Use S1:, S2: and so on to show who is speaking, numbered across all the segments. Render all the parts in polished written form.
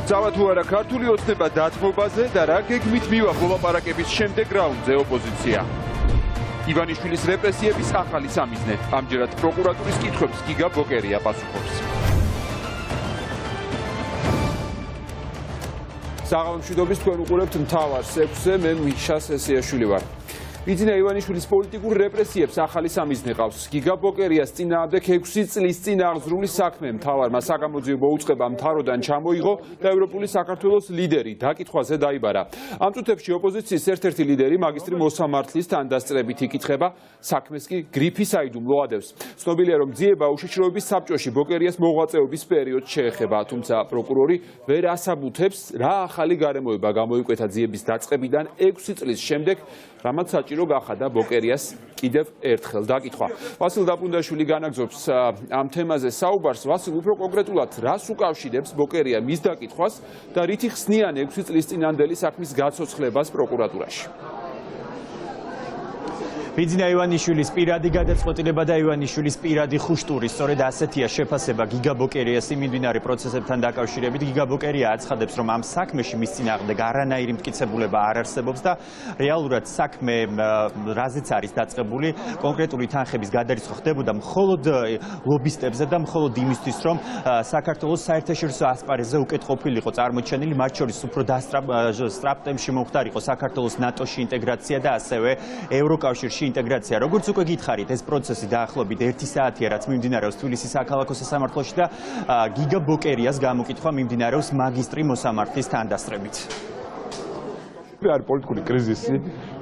S1: წავა თუ არა ქართული ოცნება დათმობაზე და რა გეგმით მივა მოლაპარაკების შემდეგ რაუნდზე ოპოზიცია. ივანიშვილის რეპრესიების ახალი სამიზნე. ამჯერად პროკურატურის კითხვებს გიგა ბოკერია პასუხობს. საღამო მშვიდობის თქვენ უყურებთ მთავარს 6-ზე მე მიშა სესიაშვილი ვარ. ბიძინა ივანიშვილის პოლიტიკურ რეპრესიებს ახალი სამიზნე ყავს. გიგა ბოკერიას წინააღმდეგ 6 წლის წინ აღზრული საქმე მთავარმა საგამოძიებო უწყება მთავროდან ჩამოიღო და ევროპული საქართველოს ლიდერი დაკითხვაზე დაიბარა. ამ წუთებში ოპოზიციის ერთ-ერთი ლიდერი მაგისტრი მოსამართლის თანდასწრებით იკითხება, საქმეს კი გრიფი საიდუმლო ადევს. ცნობილია, რომ ძიება უშიშროების საბჭოში ბოკერიას მოღვაწეობის პერიოდს შეეხება, თუმცა პროკურორი ვერ ასაბუთებს, რა ახალი გარემოება გამოიკვეთა ძიების დაწყებიდან 6 წლის შემდეგ, რამაც საჭირო გახადა ბოკერიას კიდევ ერთხელ დაკითხვა. ვასილ დაპუნდაშვილი განაგზობს ამ თემაზე საუბარს. ვასილ, უფრო კონკრეტულად რას უკავშირებს ბოკერია მის დაკითხვას და რითი ხსნიან 6 წლის წინანდელი საქმის გაცოცხლებას პროკურატურაში?
S2: ბიძინა ივანიშვილის პირადი გადაწყვეტილება და ივანიშვილის პირადი ხუშტური, სწორედ ასეთია შეფასება გიგა ბოკერიას მიმდინარე პროცესებთან დაკავშირებით. გიგა ბოკერია აცხადებს, რომ ამ საქმეში მის წინააღმდეგ არანაირი მტკიცებულება არ არსებობს და რეალურად საქმე რაზეც არის დაწყებული, კონკრეტული თანხების გადარიცხვა ხდებოდა მხოლოდ ლობისტებზე და მხოლოდ იმისთვის, რომ საქართველოს საერთაშორისო ასპარეზზე უკეთ ყოფილიყო წარმოჩენილი, მათ შორის უფრო დასტრაპტემში მომხდარიყო საქართველოს ნატოში ინტეგრაცია და ასევე ევროკავშირში ინტეგრაცია. როგორც უკვე გითხარით, ეს პროცესი დაახლოებით 1 საათია, რაც მიმდინარეობს თბილისის საქალაქო სასამართლოში და გიგა ბოკერიას გამოკითხვა მიმდინარეობს მაგისტრი მოსამართლის თანდასწრებით.
S3: არის პოლიტიკური კრიზისი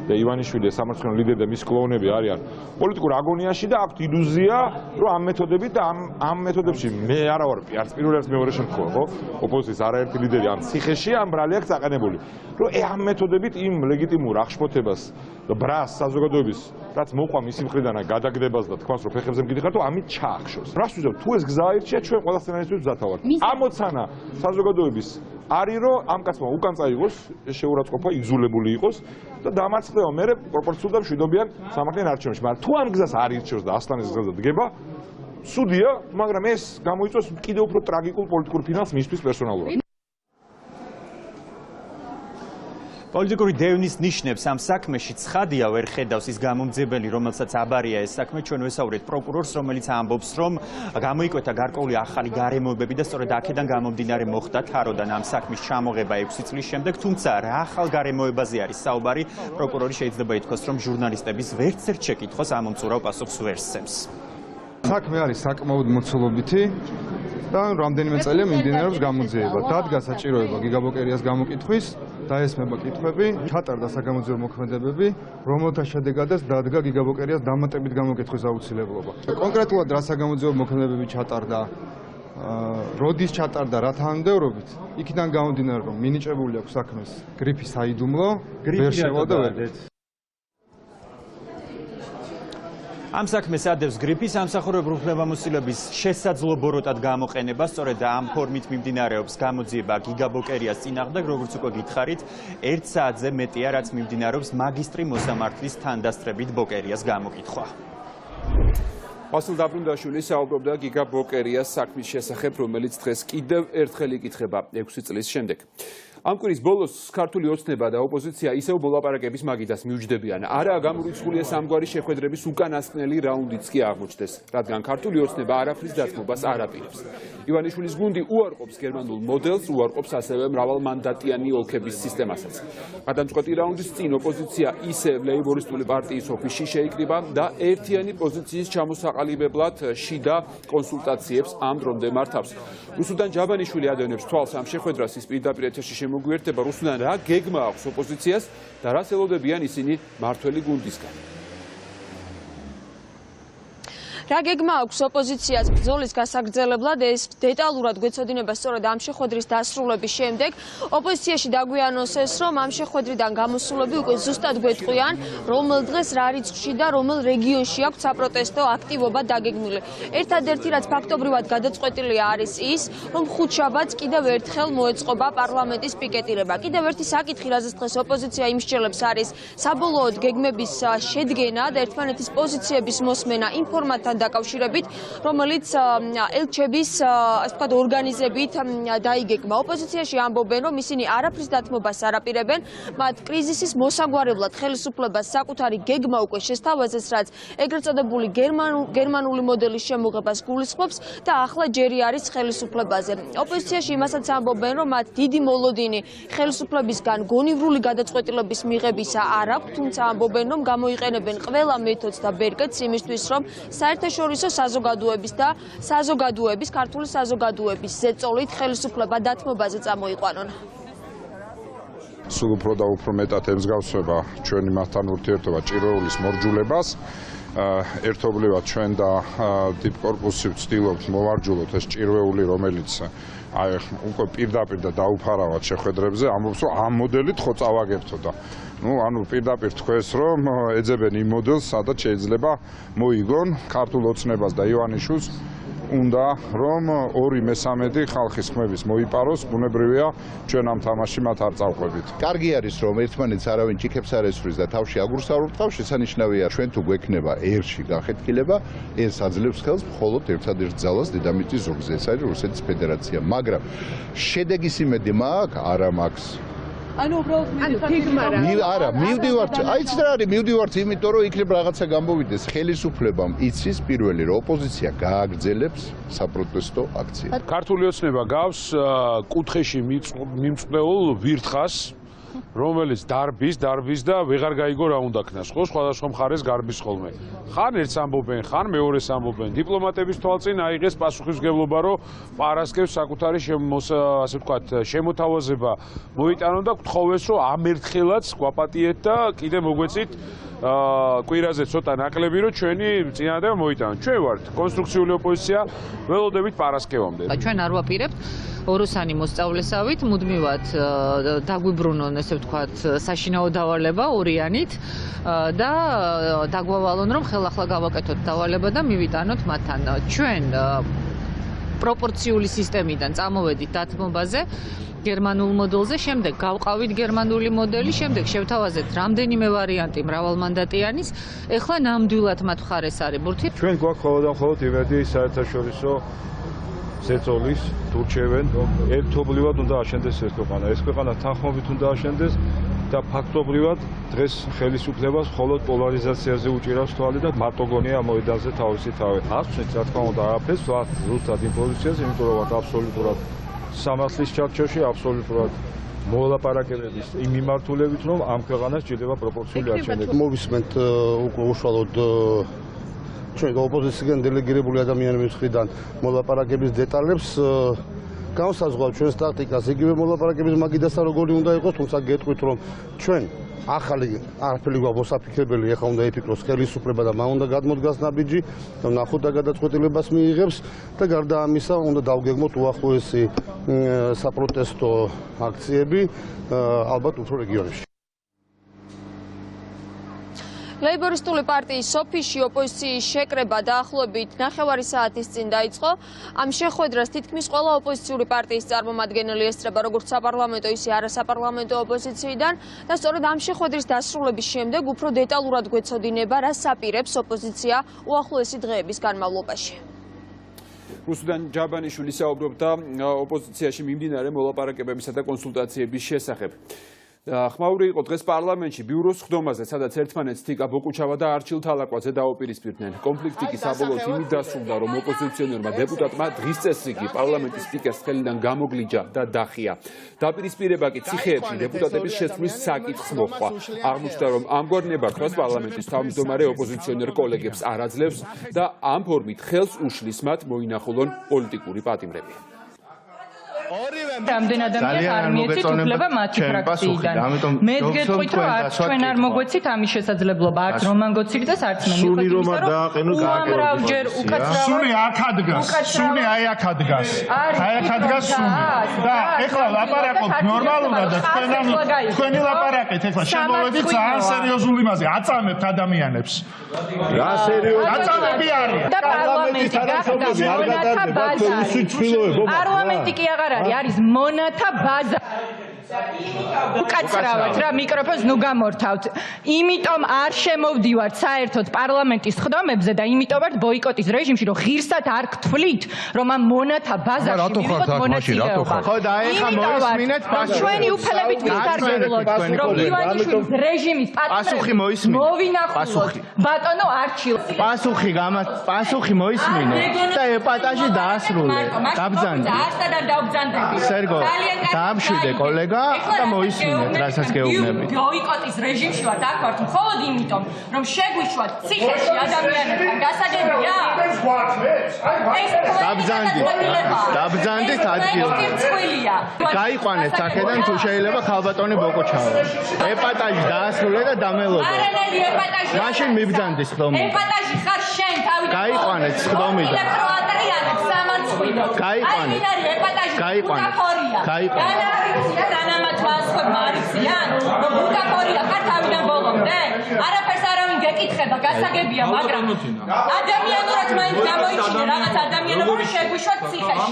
S3: და ივანიშვილი სამართლიანი ლიდერი და მის კლოუნები არიან პოლიტიკურ აგონიაში და აქვთ ილუზია, რომ ამ მეთოდებით და ამ მეთოდებში მე არა ვარ არც პირველი არც მეორე შემთხვევა, ხო? ოპოზიციის არაერთი ლიდერი ამ ციხეში ამ ბრალი აქვს აყენებული. რომ ამ მეთოდებით იმ ლეგიტიმურ აღშფოთებას და ბრას საზოგადოების რაც მოყვა მისი მხრიდან გადაგდებას და თქვას რომ ფეხებზე მგიდიხარ თუ ამით ჩაახშოს. რას ვიზავ თუ ეს გზა აირჩია ჩვენ ყველა სცენარისტებს ვზათავართ. ამოცანა საზოგადოების არის რომ ამ კაცმა უკან წაიღოს, შეურაცხყოფა იგზულებული იყოს და დამარცხდება მერე პროპორციულ და მშვიდობიან სამართლიან არჩევნებში. მაგრამ თუ ამ გზას არ ირჩევს და ასლანის გზაზე დგება, სუდია, მაგრამ ეს გამოიწვევს კიდევ უფრო ტრაგიკულ პოლიტიკურ ფინალს მისთვის პერსონალურად.
S2: პოლიტიკური დევნის ნიშნებს ამ საქმეში ცხადია ვერ ხედავს ის გამომძებელი, რომელსაც აბარია ეს საქმე. ჩვენ ვესაუბრეთ პროკურორს, რომელიც ამბობს, რომ გამოიკვეთა გარკვეული ახალი გარემოებები და სწორედ აქედან გამომდინარე მოხდა თაროდან ამ საქმის ჩამოღება 6 წლის შემდეგ. თუმცა რა ახალ გარემოებაზე არის საუბარი, პროკურორი შეიძლება ითქვას, რომ ჟურნალისტების ვერცერთ შეკითხვას ამომწურავ პასუხს ვერ სცემს.
S4: საქმე არის საკმაოდ მოცულობითი და რამდენიმე წელია მიმდინარეობს გამოძიება. დადგა საჭიროება გიგა ბოკერიას გამოკითხვის, დაესმება კითხვები, ჩატარდა საგამოძიებო მოქმედებები, რომელთა შედეგადაც დადგა გიგა ბოკერიას დამატებით გამოკითხვის აუცილებლობა. კონკრეტულად რა საგამოძიებო მოქმედებები ჩატარდა, როდის ჩატარდა, რა თანმიმდევრობით, იქიდან გამომდინარე, რომ მინიჭებული აქვს საქმეს გრიფი საიდუმლო, ვერ შევოდა ვერ.
S2: ამ საქმეს ადევს გრიფი სამსახურებრივი უფლებამოსილების შესაძლებლობად გამოყენება, სწორედ ამ ფორმით მიმდინარეობს გამოძიება გიგა ბოკერიას წინააღმდეგ, როგორც უკვე გითხარით, 1 საათზე მეტია, რაც მიმდინარეობს მაგისტრი მოსამართლის თანდასწრებით ბოკერიას გამოკითხვა.
S1: ვასილ დაპუნდაშვილი საუბრობდა გიგა ბოკერიას საქმის შესახებ, რომელიც დღეს კიდევ ერთხელ იკითხება 6 წლის შემდეგ. ამ კვირის ბოლოს ქართული ოცნება და ოპოზიცია ისევ მოლაპარაკების მაგიდას მიუჯდებიან. არაა გამორიცხულია სამგვარი შეხვედრების უკანასკნელი რაუნდიც კი აღმოჩნდეს, რადგან ქართული ოცნება არაფრის დათმობას არ აპირებს. ივანიშვილის გუნდი უარყოფს გერმანულ მოდელს, უარყოფს ასევე მრავალმანდატიანი ოლქების სისტემასაც. გადამწყვეტი რაუნდის წინ ოპოზიცია ისევ ლეიბორისტული პარტიის ოფისში შეიკრიბა და ერთიანი პოზიციის ჩამოსაყალიბებლად შიდა კონსულტაციებს ამ დრომდე მართავს. რუსუდან ჯაბანიშვილი ადევნებს თვალს ამ შეხვედრას, ის პირდაპირ ეთერში მოგვიერთება რუსუდან რა გეგმა აქვს ოპოზიციას და რას ელოდებიან ისინი მართველი გუნდისგან.
S5: რა გეგმა აქვს ოპოზიციას ბრძოლის გასაგრძელებლად, ეს დეტალურად გვეცოდინება სწორედ ამ შეხვედრის დასრულების შემდეგ. ოპოზიციაში დაგვიანოსეს, რომ ამ შეხვედრიდან გამოსულები უკვე ზუსტად გვეტყვიან, რომელ დღეს რა რიცხვში და რომელ რეგიონში აქვს საპროტესტო აქტივობა დაგეგმილი. ერთადერთი, რაც ფაქტობრივად გადაწყვეტილია, არის ის, რომ ხუთშაბათს კიდევ ერთხელ მოეწყობა პარლამენტის პიკეტირება. კიდევ ერთი საკითხი, რაზეც დღეს ოპოზიცია იმსჯელებს, არის საბოლოოდ გეგმების შედგენა და ერთმანეთის პოზიციების მოსმენა, ინფორმატთან დაკავშირებით, რომელიც ელჩების, ასე ვთქვათ, ორგანიზებით დაიგეგმა. ოპოზიციაში ამბობენ, რომ ისინი არაფრის დათმობას არ აპირებენ, მათ კრიზისის მოსაგვარებლად ხელისუფლებას საკუთარი გეგმა უკვე შესთავაზეს, რაც ეგრეთ წოდებული გერმანული მოდელის შემოღებას გულისხმობს და ახლა ჯერი არის ხელისუფლებაზე. ოპოზიციაში იმასაც ამბობენ, რომ მათ დიდი მოლოდინი ხელისუფლებისგან გონივრული გადაწყვეტილების მიღებისა არ აქვს, თუმცა ამბობენ, რომ გამოიყენებენ ყველა მეთოდს და ბერკეტს იმისთვის, რომ საერთაშორისო საზოგადოების და ქართული საზოგადოების ზეწოლით ხელისუფლება დათმობაზე წამოიყვანონ.
S3: სულ უფრო და უფრო მეტად ემსგავსება ჩვენი მასთან ურთიერთობა ჭირვეულის მორჯულებას. ერთობლივად ჩვენ და დიპკორპუსი ვცდილობთ მოვარჯულოთ ეს ჭირვეული, რომელიც უკვე პირდაპირ და დაუფარავად შეხვედრებზე ამბობს, რომ ამ მოდელით ხო წავაგებთო და ანუ პირდაპირ თქვეს, რომ ეძებენ იმ მოდელს, სადაც შეიძლება მოიგონ ქართულ ოცნებას და ივანიშვილს უნდა რომ 2/3 ხალხის ხმების მოიპაროს, ბუნებრივია ჩვენ ამ თამაში მათ არ წავყვებით.
S6: კარგი არის რომ ერთმანეთს არავინ ჭიქებს არ ესვრის და თავში აგურს არ ურტყავს, შესანიშნავია ჩვენ თუ გვექნება ერში განხეთქილება, ეს აძლევს ხელს მხოლოდ ერთადერთ ძალას დედამიწის ზურგზე, ეს არის რუსეთის ფედერაცია, მაგრამ შედეგის იმედი მაქვს, არა მაქვს. არა, მივდივართ, აიცით რა არის, მივდივართ იმიტომ რომ იქნებ რაღაცა გამოვიდეს ხელისუფლებამ იცის პირველი რომ ოპოზიცია გააგრძელებს საპროტესტო აქციას.
S7: ქართული ოცნება გავს კუთხეში მიმწყეულ ვირთხას, რომელიც დარბის და ვეღარ გაიგო რა უნდა ქნას, ხო, სხვადასხვა მხარეს გარბის ხოლმე. ხან ერთს ამბობენ, ხან მეორეს ამბობენ. დიპლომატების თვალწინ აიღეს პასუხისმგებლობა, რომ პარასკევს საკუთარი ასე ვთქვათ, შემოთავაზება მოიტანონ და გთხოვეს, რომ ამ ერთხელაც გვაპატიეთ და კიდე მოგვეწით კვირაზე ცოტა ნაკლები, რომ ჩვენი წინადადება მოიტანონ. ჩვენ ვართ კონსტრუქციული ოპოზიცია, ველოდებით პარასკევამდე.
S8: ჩვენ არ ვაპირებთ ოროსანი მოსწავლესავით, მუდმივად დაგვიბრუნონ, ესე ვთქვათ, საშინაო დავალება ორიანით და დაგვავალონ, რომ ხელახლა გავაკეთოთ დავალება და მივიტანოთ მათთან. ჩვენ პროპორციული სისტემიდან წამოვედით დათმობაზე, გერმანულ მოდელზე, შემდეგ გავყავით გერმანული მოდელი, შემდეგ შევთავაზეთ რამდენიმე ვარიანტი მრავალმანდატიანის, ეხლა ნამდვილად მათ მხარეს არის ბურთი.
S9: ჩვენ გვაქვს მხოლოდ იმედი საერთაშორისო ზეწოლის თურჩევენ, ერთობლივად უნდა აშენდეს ეს ქვეყანა. ეს ქვეყანა თანხმობით უნდა აშენდეს და ფაქტობრივად დღეს ხელისუფლებას მხოლოდ პოლარიზაციაზე უჭირავს თვალი და მარტო გონია მოედანზე თავისი თავი. აღწევთ რა თქმა უნდა არაფერს, ზუსტად იმ პოზიციაზე, იმიტომ რომ ვართ აბსოლუტურად სამართლის ჩარჩოში, აბსოლუტურად მოლაპარაკებების იმ მიმართულებით, რომ ამ ქვეყანას ჭირდება პროპორციული არჩევნები.
S10: მოვისმენთ უკვე უშუალოდ ჩვენ ოპოზიციიდან დელეგირებული ადამიანების მხრიდან მოლაპარაკების დეტალებს. განსაზღვრავთ ჩვენს ტაქტიკას, იგივე მოლაპარაკების მაგიდასა როგორი უნდა იყოს, თუმცა გეტყვით რომ ჩვენ ახალი არაფერი გვაქვს მოსაფიქრებელი, ეხლა უნდა იფიქროს ხელისუფლება და მან უნდა გადმოდგას ნაბიჯი და ნახოთ და გადაწყვეტილებას მიიღებს და გარდა ამისა უნდა დავგეგმოთ უახლოესი საპროტესტო აქციები ალბათ უფრო რეგიონებში.
S5: ლეიბორისტული პარტიის ოფისში ოპოზიციის შეკრება დაახლოებით 9 საათის წინ დაიწყო. ამ შეხვედრას თითქმის ყველა ოპოზიციური პარტიის წარმომადგენელი ესწრება, როგორც საპარლამენტო, ისე არასაპარლამენტო ოპოზიციიდან და სწორედ ამ შეხვედრის დასრულების შემდეგ უფრო დეტალურად გვეცოდინება, რას აპირებს ოპოზიცია უახლოესი დღეების განმავლობაში.
S1: რუსუდან ჯაბანიშვილი საუბრობდა ოპოზიციაში მიმდინარე მოლაპარაკებებისა და კონსულტაციების შესახებ. ხმაური იყო დღეს პარლამენტში ბიუროს ხდომაზე, სადაც ერთმანეთს თიკა ბოკუჩავა და არჩილ თალაკვაძე დაუპირისპირდნენ. კონფლიქტი კი საბოლოოდ იმით დასრულდა, რომ ოპოზიციონერმა დეპუტატმა დღის წესრიგი პარლამენტის სპიკერს ხელიდან გამოგლიჯა და დახია. დაპირისპირება კი ციხეებში დეპუტატების შესვლის საკითხს მოჰყვა. აღმოჩნდა, რომ ამგვარ ნებართვას პარლამენტის თავმჯდომარე ოპოზიციონერ კოლეგებს არ აძლევს და ამ ფორმით ხელს უშლის მათ მოინახულონ პოლიტიკური პატიმრები.
S11: რამდენ ადამიანს არ მიეცით უფლება მათი ფრაქციიდან. მე გეტყვით, რომ არც ჩვენ არ მოგვეცით ამის შესაძლებლობა, არც რომან გოცირიძეს, არც მე მიყვეთ იმისა, რომ უამრავჯერ უკაცრავად
S12: სული აქ ადგას, სული აი აქ ადგას. აი აქ ადგას სული. და ეხლა ლაპარაკობთ ნორმალურად და თქვენი ლაპარაკეთ ეხლა შემოვედით ძალიან სერიოზულ იმაზე, აწამებთ ადამიანებს. რა სერიოზული აწამები არის?
S11: და პარლამენტი გახდა მონათა ბაზარი. პარლამენტი კი აღარ არის, არის მონათა ბაზარი. უკაცრავად რა მიკროფონს ნუ გამორთავთ. იმიტომ არ შემოვდივართ საერთოდ პარლამენტის ხდომებზე და იმიტომ ვართ ბოიკოტის რეჟიმში, რომ ღირსად არ გთვლით, რომ ამ მონათა ბაზარში მივიღოთ მონაწილეობა.
S13: ხო და ეხა მოისმინეთ
S11: ჩვენი უფლებით ვისარგებლოთ, რომ ივანიშვილის რეჟიმის
S13: პასუხი მოისმინეთ.
S11: მოვინახულოთ ბატონო არჩილ.
S13: პასუხი მოისმინეთ და ეპატაჟი დაასრულე. დაბძანდი.
S11: არცად არ დავბძანდები.
S13: სერგო, დაამშვიდე კოლეგა და მოისმინეთ, რასაც გეუბნებით.
S11: ბოიკოტის რეჟიმში ვართ, აქ ვართ მხოლოდ იმიტომ, რომ შეგვიშვათ ციხეში ადამიანებთან გასაგებია.
S13: დაბძანდით ადგილზე. გაიყვანეთ აქედან თუ შეიძლება ხალბატონი ბოკოჩავა. ეპატაჟი დაასრულე და დამელოდე. მაშინ მიბძანდი სხდომი.
S11: ეპატაჟი ხარ შენ თავიდან.
S13: გაიყვანეთ სხდომიდან. გაიყვანეთ.
S11: არაფერს არავინ გეკითხება, გასაგებია, მაგრამ ადამიანურად მაინც გამოიჩინე რაღაც ადამიანობა შეგვიშვათ ციხეში.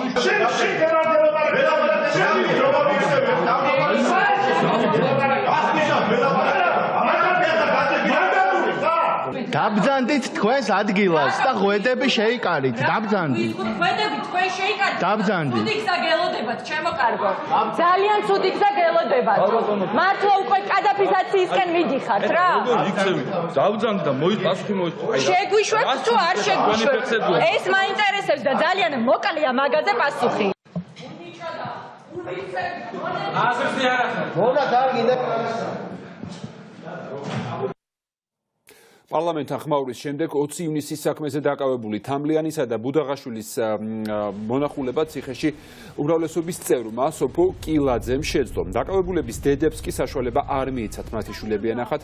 S13: დაბძანდით თქვენს ადგილას და ღვედები შეიკარით. დაბძანდით.
S11: ღვედები თქვენ შეიკარით.
S13: დაბძანდით.
S11: ცუდი გზა გელოდებათ, ჩემო კარგო. ძალიან ცუდი გზა გელოდებათ. მართლა უკვე კადაფიზაციისკენ მიდიხართ რა.
S3: დაბძანდით და პასუხი მოისმინეთ.
S11: შეგვიშვებთ თუ არ შეგვიშვებთ? ეს მაინტერესებს და ძალიან მოკლეა მაგაზე პასუხი.
S1: პარლამენტთან ხმაურის შემდეგ 20 ივნისის საქმეზე დაკავებული თამლიანისა და ბუდაღაშვილის მონახულება ციხეში უმრავლესობის წევრმა სოფო კილაძემ შეძლო. დაკავებულების დედებს კი საშუალება არ მიეცათ მათი შვილები ენახათ.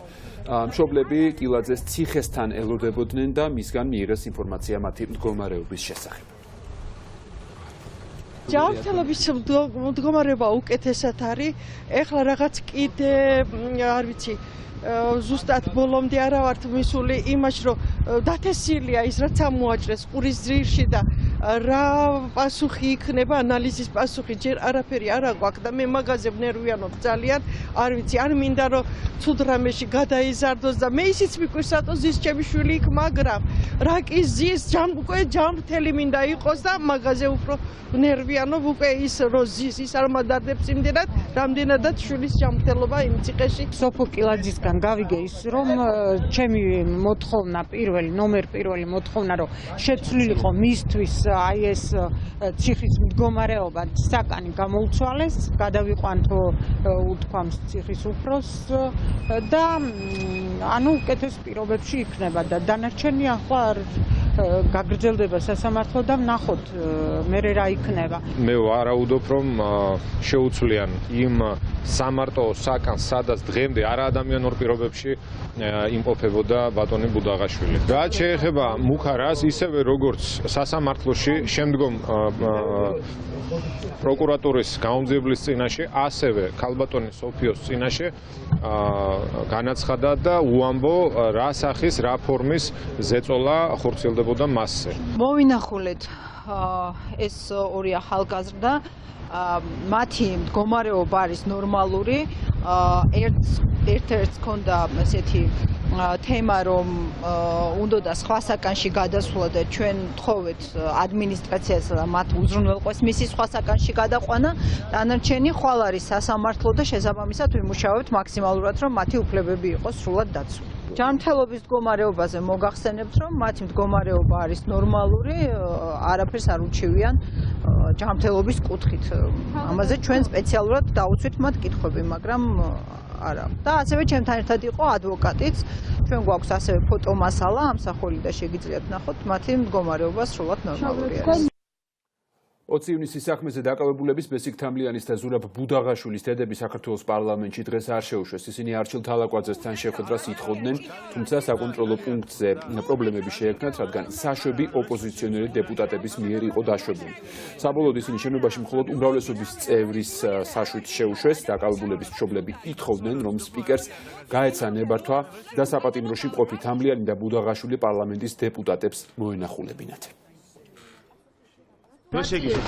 S1: მშობლები კილაძეს ციხესთან ელოდებოდნენ და მისგან მიიღეს ინფორმაცია მათი მდგომარეობის შესახებ.
S14: ჯანმრთელობის მდგომარეობა უკეთესად არის. ეხლა რაღაც კიდე არ ვიცი ზუსტად ბოლომდე არა ვართ მისული იმაში, რომ დათესილია ის რაც ამოაჭრეს ყურის ძირში და რა პასუხი იქნება, ანალიზის პასუხი ჯერ არაფერი არ აგვაქვს და მე მაგაზე ვნერვიანობ ძალიან. არ ვიცი, არ მინდა რომ ცუდ რამეში გადაიზარდოს და მე ისიც მიკვირსატო ზის ჩემი შვილი იქ, მაგრამ რა კი ზის უკვე ჯანმრთელი მინდა იყოს და მაგაზე უფრო ვნერვიანობ უკვე ის რომ ზის ის არ მადარდებს იმდენად, რამდენადაც შვილის ჯანმრთელობა იმ ციხეში.
S15: სოფო კილაძისგან გავიგე ის რომ ჩემი მოთხოვნა ნომერ პირველი მოთხოვნა რომ შეცვლილიყო მისთვის აი ეს ციხის მდგომარეობა საკანი გამოუცვალეს, გადავიყვანთო უთქვამს ციხის უფროს და ანუ უკეთეს პირობებში იქნება და დანარჩენი ახლა გაგრძელდება სასამართლო და ვნახოთ მერე რა იქნება.
S16: მე ვარაუდობ რომ შეუცვლიან იმ სამარტო საკანს, სადაც დღემდე არაადამიანურ პირობებში იმყოფებოდა ბატონი ბუდაღაშვილი. რაც შეეხება მუხარას, ისევე როგორც სასამართლოში შემდგომ პროკურატურის გამომძიებლის წინაშე, ასევე ქალბატონი სოფიოს წინაშე განაცხადა და უამბო რა სახის რა ფორმის ზეწოლა ხორციელდებოდა მასზე.
S17: მოინახულეთ ეს ორი ახალგაზრდა მათი მდგომარეობა არის ნორმალური. ერთ-ერთს ჰქონდა ესეთი თემა, რომ უნდა სხვა საკანში გადასვლა და ჩვენ თხოვეთ ადმინისტრაციას მათ უზრუნველყვეს მისი სხვა საკანში გადაყვანა. დანარჩენი ხვალ არის სასამართლო და შესაბამისად ვიმუშავებთ მაქსიმალურად, რომ მათი უფლებები იყოს სრულად დაცული. ჯანმრთელობის მდგომარეობაზე მოგახსენებთ, რომ მათი მდგომარეობა არის ნორმალური, არაფერს არ უჩივიან ჯანმრთელობის კუთხით. ამაზე ჩვენ სპეციალურად დავუცვით მათ კითხვები, მაგრამ არა. და ასევე ჩემთან ერთად იყო ადვოკატიც. ჩვენ გვაქვს ასევე ფოტომასალა ამსახველი და შეგიძლიათ ნახოთ, მათი მდგომარეობა სრულად ნორმალური არის.
S1: 20 ივნისის საქმეზე დაკავებულების ბესიკ თამლიანის და ზურაბ ბუდაღაშვილის დედები საქართველოს პარლამენტში დღეს არ შეუშვეს. ისინი არჩილ თალაკვაძესთან შეხვედრას ითხოვდნენ, თუმცა საკონტროლო პუნქტზე პრობლემები შეექმნათ, რადგან საშვები ოპოზიციონერი დეპუტატების მიერ იყო დაშვებული. საბოლოოდ ისინი შენობაში მხოლოდ უმრავლესობის წევრის საშვით შეუშვეს. დაკავებულების მშობლები ითხოვდნენ, რომ სპიკერს გაეცა ნებართვა და საპატიმროში მყოფი თამლიანი და ბუდაღაშვილი პარლამენტის დეპუტატებს მოენახულებინათ.
S18: ვერ შეგიშოთ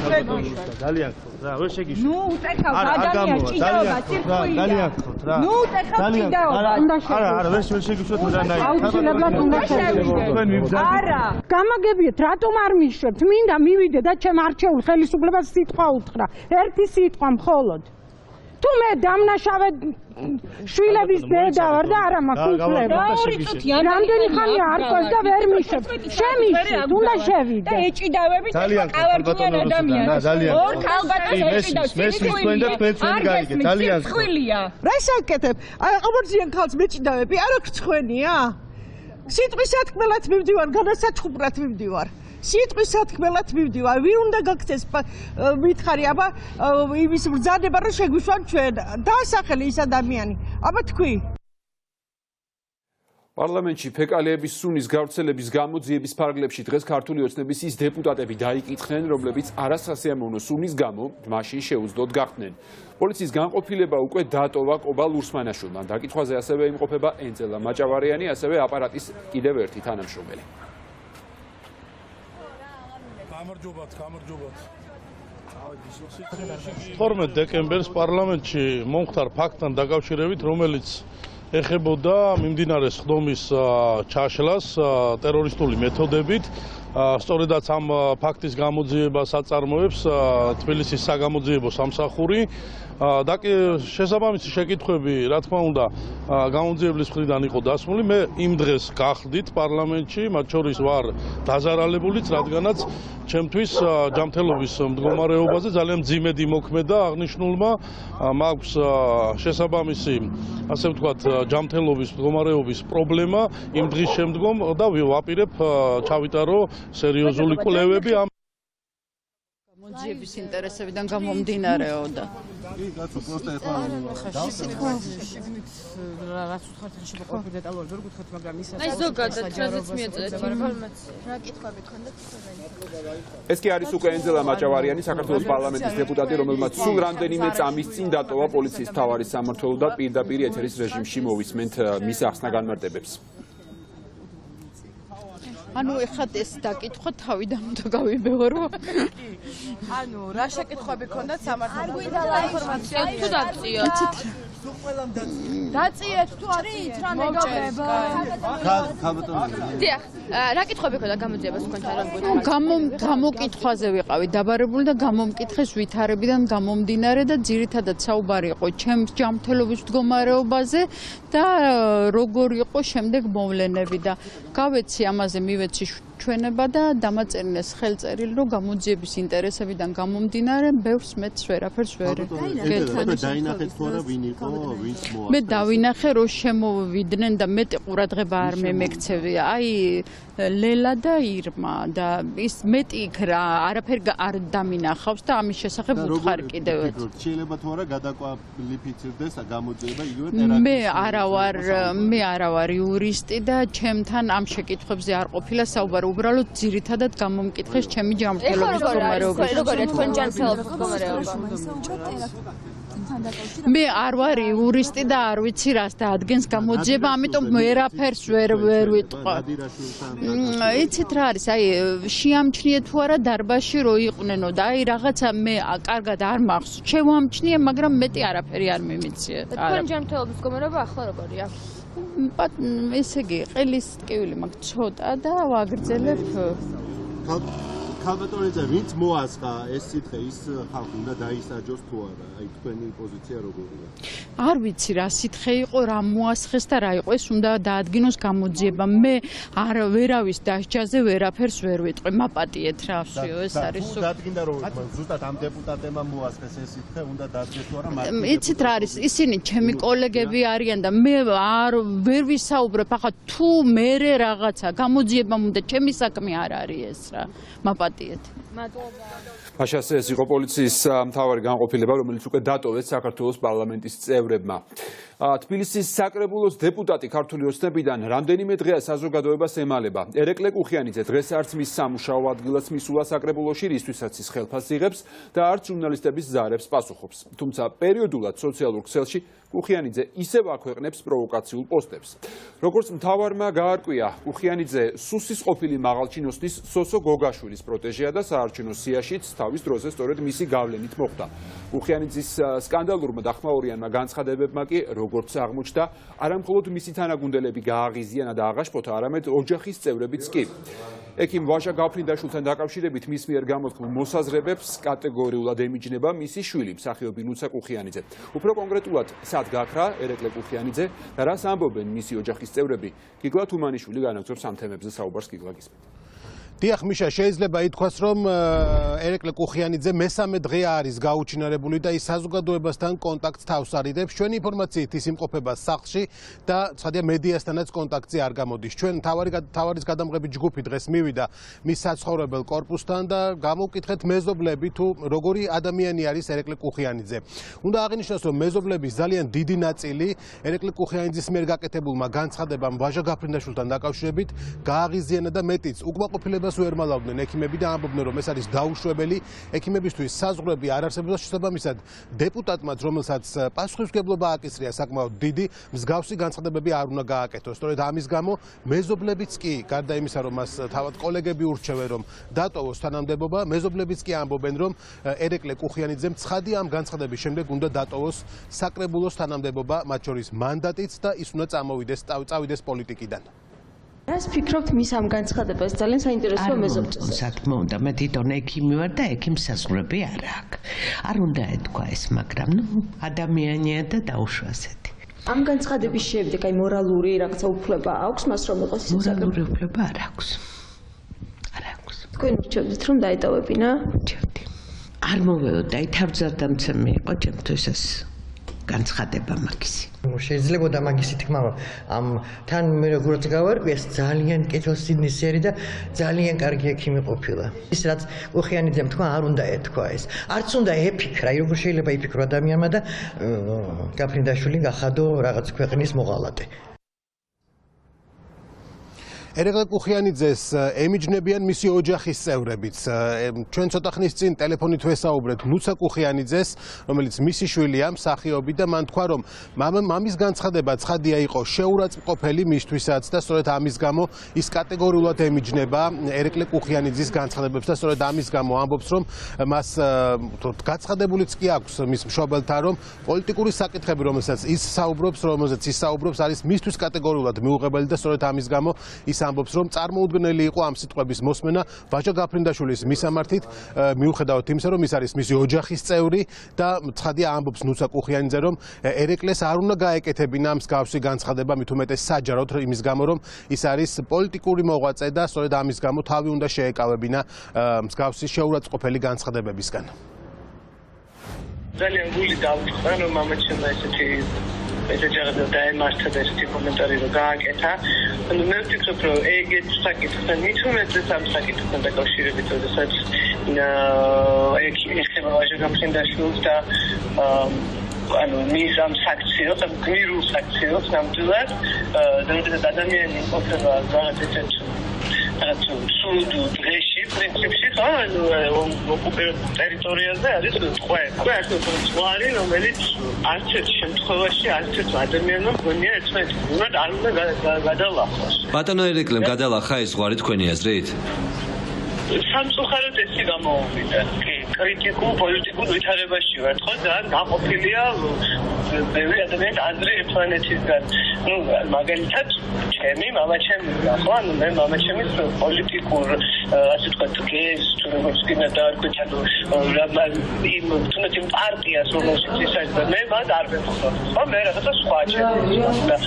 S18: ძალიან გთხოვთ რა ვერ შეგიშოთ
S15: ნუ უტეხავ ადამიანს ჭიდაობა სირთულია ნუ უტეხავ ჭიდაობა უნდა შეგიშოთ
S18: არა ვერ შეგიშოთ რანაირად
S15: აუცილებლად უნდა შეგიშოთ არა გამაგებიეთ რატომ არ მიშვებთ მინდა მივიდე და ჩემ არჩეულ ხელისუფლებას სიტყვა უთხრა ერთი სიტყვა მხოლოდ თუ მე დამნაშავე შვილების დედა ვარ და არა მაქვს უფლება. რამდენი ხანია არ ყავს და ვერ მიშვებს. შემიშვით, უნდა შევიდე. და ეჭიდავებით ყავარჯიან ადამიანს. ორ ქალბატონს ეჭიდავს. მესმის თქვენ და თქვენ ჩვენი გაიგეთ. ძალიან ხვილია. რა საკეთებ? ყავარჯიან ქალს მეჭიდავები, არ აქვს ხვენია? სიტყვის სათქმელად მივდივარ, განასაჩხუბრად მივდივარ. სიტყვის სათქმელად მივდივარ. ვინ უნდა გაქცეს მითხარი, აბა იმის ბრძანება რომ შეგვიშვან ჩვენ. დაასახელე ის ადამიანი. აბა თქვი.
S1: პარლამენტში ფეკალიების სუნის გავრცელების გამოძიების ფარგლებში დღეს ქართული ოცნების ის დეპუტატები დაიკითხნენ, რომლებიც არასასიამოვნო სუნის გამო მაშინ შეუძლოდ გახდნენ. პოლიციის განყოფილება უკვე დატოვა ყობალ ურსმანაშვილმა. დაკითხვაზე ასევე იმყოფება ენძელა მაჭავარიანი, ასევე აპარატის კიდევ ერთი თანამშრომელი.
S19: გამარჯობათ.
S20: 12 დეკემბერს პარლამენტში მომხდარ ფაქტთან დაკავშირებით, რომელიც ეხებოდა მიმდინარე სხდომის ჩაშლას ტერორისტული მეთოდებით. სწორედაც ამ ფაქტის გამოძიებას აწარმოებს თბილისის საგამოძიებო სამსახური. შესაბამისი შეკითხვები, რა თქმა უნდა, გამოძიებლის მხრიდან იყო დასმული. მე იმ დღეს გახდით პარლამენტში, მათ შორის ვარ დაზარალებულიც, რადგანაც ჩემთვის ჯანმრთელობის მდგომარეობაზე ძალიან მძიმედი მოქმედა აღნიშნულმა. მაქვს შესაბამისი, ასე ვთქვათ, ჯანმრთელობის მდგომარეობის პრობლემა იმ დღის შემდგომ და ვაპირებ ჩავიტარო სერიოზული კვლევები ამ
S17: გამოძიების ინტერესებიდან გამომდინარეოდა.
S1: ეს კი არის უკვე ენძელა მაჭავარიანი, საქართველოს პარლამენტის დეპუტატი, რომელმაც სულ რამდენიმე წამის წინ დატოვა პოლიციის მთავარი სამმართველო და პირდაპირ ეთერის რეჟიმში მოვისმენთ მის ახსნა განმარტებებს.
S17: ანუ ეხლა ეს დაკითხვა თავიდან უნდა გავიბეორო.
S21: ანუ რა შეკითხვები ქონდათ სამართლებრივ?
S5: არ გვინდა ინფორმაცია თუ დაწიოთ.
S21: დაწიეთ თუ არის რა მეგობრებო?
S5: დიახ, რა კითხვები ქონდა გამოძიებას თქვენთან რომ გვითხრათ?
S17: გამოკითხვაზე ვიყავი დაბარებული და გამომკითხეს ვითარებიდან გამომდინარე და ძირითადად საუბარი იყო ჩემს ჯანმრთელობის მდგომარეობაზე და როგორ იყო შემდეგ მოვლენები და გავეცი ამაზე მივეცი ჩვენება და დამაწერინეს ხელწერილი რომ გამოძიების ინტერესებიდან გამომდინარე ბევრს მეც ვერაფერს ვერ
S18: დაინახეთ თუ არა ვინ იყო ვინც მოასწრა.
S17: მე დავინახე რომ შემოვიდნენ და მეტი ყურადღება არ მემექცევია. აი ლელა და ირმა და ის მეტი იქ რა არაფერ არ დამინახავს და ამის შესახებ ვუთხარ კიდევ ერთ.
S18: შეიძლება თუ არა გადაკვალიფიცირდეს გამოძიება იგივე ტერაქტის.
S17: მე არა ვარ იურისტი და ჩემთან ამ შეკითხვებზე არ ყოფილა საუბარი. უბრალოდ ძირითადად გამომკითხეს ჩემი ჯანმრთელობის მდგომარეობა.
S5: როგორია თქვენ ჯანმრთელობის მდგომარეობა?
S17: მე არ ვარ იურისტი და არ ვიცი რას დაადგენს გამოძიება, ამიტომ ვერაფერს ვერ ვიტყვი. იცით რა არის, აი შეამჩნიე თუ არა დარბაზში რო იყვნენო და აი რაღაცა მე კარგად არ მახსოვს. შევამჩნიე, მაგრამ მეტი არაფერი არ მიმიცია.
S5: თქვენ ჯანმრთელობის მდგომარეობა ახლა როგორია?
S17: ესე იგი, ყელის ტკივილი მაქვს ცოტა და ვაგრძელებ.
S18: ქალბატონიძე, ვინც მოასხა ეს სითხე, ის ხალხი უნდა დაისაჯოს თუ არა? აი თქვენი პოზიცია როგორია?
S17: არ ვიცი რა სითხე იყო, რა მოასხეს და რა იყო, ეს უნდა დაადგინოს გამოძიება. მე არ ვერავის დასჯაზე ვერაფერს ვერ ვიტყვი, მაპატიეთ რა, всё, ეს არის.
S18: თუ დადგინდა რომ ზუსტად ამ დეპუტატებმა მოასხეს ეს სითხე, უნდა დადგეს თუ არა?
S17: იცით რა არის, ისინი ჩემი კოლეგები არიან და მე ვერ ვისაუბრებ, ახლა თუ მე რაღაცა გამოძიებამ უნდა ჩემი საქმე არ არის ეს რა. მაპატიეთ.
S1: მაშასე ეს იყო პოლიციის მთავარი განყოფილება, რომელიც უკვე დატოვეს საქართველოს პარლამენტის წევრებმა. თბილისის საკრებულოს დეპუტატი ქართული ოცნებიდან რამდენიმე დღეა საზოგადოებას ემალება. ერეკლე კუხიანიძე დღეს არც მის სამუშაო ადგილას მისულა საკრებულოში, რისთვისაც ის ხელფასს იღებს და არც ჟურნალისტების ზარებს პასუხობს. თუმცა პერიოდულად სოციალურ ქსელში კუხიანიძე ისევ აქვეყნებს პროვოკაციულ პოსტებს. როგორც მთავარმა გაარკვია, კუხიანიძე სუსის ყოფილი მაღალჩინოსნის სოსო გოგაშვილის პროტეჟეა და საარჩევნო სიაშიც თავის დროზე სწორედ მისი გავლენით მოხვდა. კუხიანიძის სკანდალურმა და ხმაურიანმა განცხადებებმა კი, როგორც აღმოჩნდა, არამხოლოდ მისი თანაგუნდელები გააღიზიანა და აღაშფოთა, არამედ ოჯახის წევრებიც კი. ექიმ ვაჟა გაფრინდაშვილთან დაკავშირებით მის მიერ გამოთქმულ მოსაზრებებს კატეგორიულად ემიჯნება მისი შვილი, მსახიობი ლუცა კუხიანიძე. უფრო კონკრეტულად, სად გაქრა ერეკლე კუხიანიძე და რას ამბობენ მისი ოჯახის წევრები, გიგლა თუმანიშვილი განაგზობს ამ თემებზე საუბარს. გიგლა გისმენთ.
S4: დიახ, მიშა, შეიძლება ითქვას, რომ ერეკლე კუხიანიძე მესამე დღე არის გაუჩინარებული და ის საზოგადოებასთან კონტაქტს თავს არიდებს. ჩვენი ინფორმაციით ის იმყოფება სახლში და ცხადია მედიასთანაც კონტაქტი არ გამოდის. ჩვენ მთავარის გადამღები ჯგუფი დღეს მივიდა მის საცხოვრებელ კორპუსთან და გამოვკითხეთ მეზობლები თუ როგორი ადამიანი არის ერეკლე კუხიანიძე. უნდა აღინიშნოს, რომ მეზობლების ძალიან დიდი ნაწილი ერეკლე კუხიანიძის მიერ გაკეთებულმა განცხადებამ ვაჟა გაფრინდაშვილთან დაკავშირებით გააღიზიანა და მეტიც უკმაყოფილება ვერ მალავდნენ ექიმები და ამბობდნენ, რომ ეს არის დაუშვებელი, ექიმებისთვის საზღვრები არ არსებობს, შესაბამისად დეპუტატმაც, რომელსაც პასუხისმგებლობა აკისრია საკმაოდ დიდი, მსგავსი განცხადებები არ უნდა გააკეთოს. სწორედ ამის გამო მეზობლებიც კი, გარდა იმისა, რომ მას თავად კოლეგები ურჩევენ, რომ დატოვოს თანამდებობა, მეზობლებიც კი ამბობენ, რომ ერეკლე კუხიანიძემ ცხადია ამ განცხადების შემდეგ უნდა დატოვოს საკრებულოს თანამდებობა, მათ შორის მანდატიც და ის უნდა წავიდეს პოლიტიკიდან.
S5: რას ფიქრობთ მის ამ განცხადებას? ძალიან საინტერესოა მეზობლებს.
S22: საქმე უნდა, მე თვითონ ექიმი ვარ და ექიმს საზღვრები არ აქვს. არ უნდა ეთქვა ეს, მაგრამ ადამიანია და დაუშვასეთი.
S5: ამ განცხადების შემდეგ აი მორალური რაღაცა უფლება აქვს მას, რომ იყოს ის
S22: მორალური უფლება არ აქვს. არ აქვს.
S5: თქვენ ურჩევთ რომ დაეტოვებინა?
S22: ურჩევდი. არ მოვეოთ, დაითავზადამცემი იყო ჩემთვის ეს განცხადება მაგისი.
S23: შეიძლებოდა მაგისი თქმა, ამ თან მე როგორც გავარკვი, ეს ძალიან კეთილსინისერი და ძალიან კარგი ექიმი ყოფილა. ის რაც კუხიანიძემ თქვა, არ უნდა ეთქვა ეს. არც უნდა ეფიქრა, როგორ შეიძლება იფიქრო ადამიანმა და გაფრინდაშვილი გახადო რაღაც ქვეყნის მოღალატე.
S4: ერეკლე კუხიანიძეს ემიჯნებიან მისი ოჯახის წევრებიც. ჩვენ ცოტა ხნის წინ ტელეფონით ვესაუბრეთ ლუცა კუხიანიძეს, რომელიც მისი შვილია, მსახიობი და მან თქვა, რომ მამის განცხადება ცხადია იყო შეურაცხმყოფელი მისთვისაც და სწორედ ამის გამო ის კატეგორიულად ემიჯნება ერეკლე კუხიანიძის განცხადებებს და სწორედ ამის გამო ამბობს, რომ მას გაცხადებულიც კი აქვს მის მშობელთან, რომ პოლიტიკური საკითხები, რომელსაც ის საუბრობს, არის მისთვის კატეგორიულად მიუღებელი და სწორედ ამის გამო ის ამბობს, რომ წარმოუდგენელი იყო ამ სიტყვების მოსმენა ვაჟა გაფრინდაშვილის მისამართით, მიუხედავად იმისა, რომ ის არის მისი ოჯახის წევრი და ცხადია ამბობს ლუცა კუხიანიძე, რომ ერეკლეს არ უნდა გაეკეთებინა მსგავსი განცხადება, მით უმეტეს საჯაროდ, იმის გამო, რომ ის არის პოლიტიკური მოღვაწე და სწორედ ამის გამო თავი უნდა შეეკავებინა მსგავსი შეურაცხმყოფელი განცხადებებისგან.
S24: ძალიან გული დავიწყდა, რომ მამაჩემმა ესეთი რაღაცა დაემართა და ესეთი კომენტარი რომ გააკეთა. ანუ მე ვფიქრობ, რომ ეგეთ საკითხთან, მით უმეტეს ამ საკითხთან დაკავშირებით, როდესაც ეხება ვაჟა გაფრინდაშვილს და ანუ მის ამ საქციელს, ამ გმირულ საქციელს ნამდვილად, როდესაც ადამიანი იმყოფება რაღაც სულ დღეში, პრინციპში, ხო, ანუ ოკუპირებულ ტერიტორიაზე არის ტყვე. ეს ტყვარი, რომელიც არც ერთ შემთხვევაში, არც ერთ ადამიანმა მგონია ერთმანეთს არ უნდა გადალახოს.
S25: ბატონო ერეკლემ გადალახა ეს ზღვარი თქვენი აზრით?
S24: სამწუხაროდ ესე გამოუვიდა. კრიტიკულ პოლიტიკურ ვითარებაში ვართ, ხო, ძალიან გაყოფილია ბევრი ადამიანი აზრი ერთმანეთისგან. ну, მაგალითად, ჩემი მამაჩემი, ხო, ანუ მე მამაჩემის პოლიტიკურ, ასე ვთქვათ, გეს, თუ როგორც გინდა დაარქვით, ანუ იმ თუნდაც იმ პარტიას, რომელშიც ის არის, მე მათ არ ვეცხოვ, ხო, მე რაღაცა სხვა ჩემი და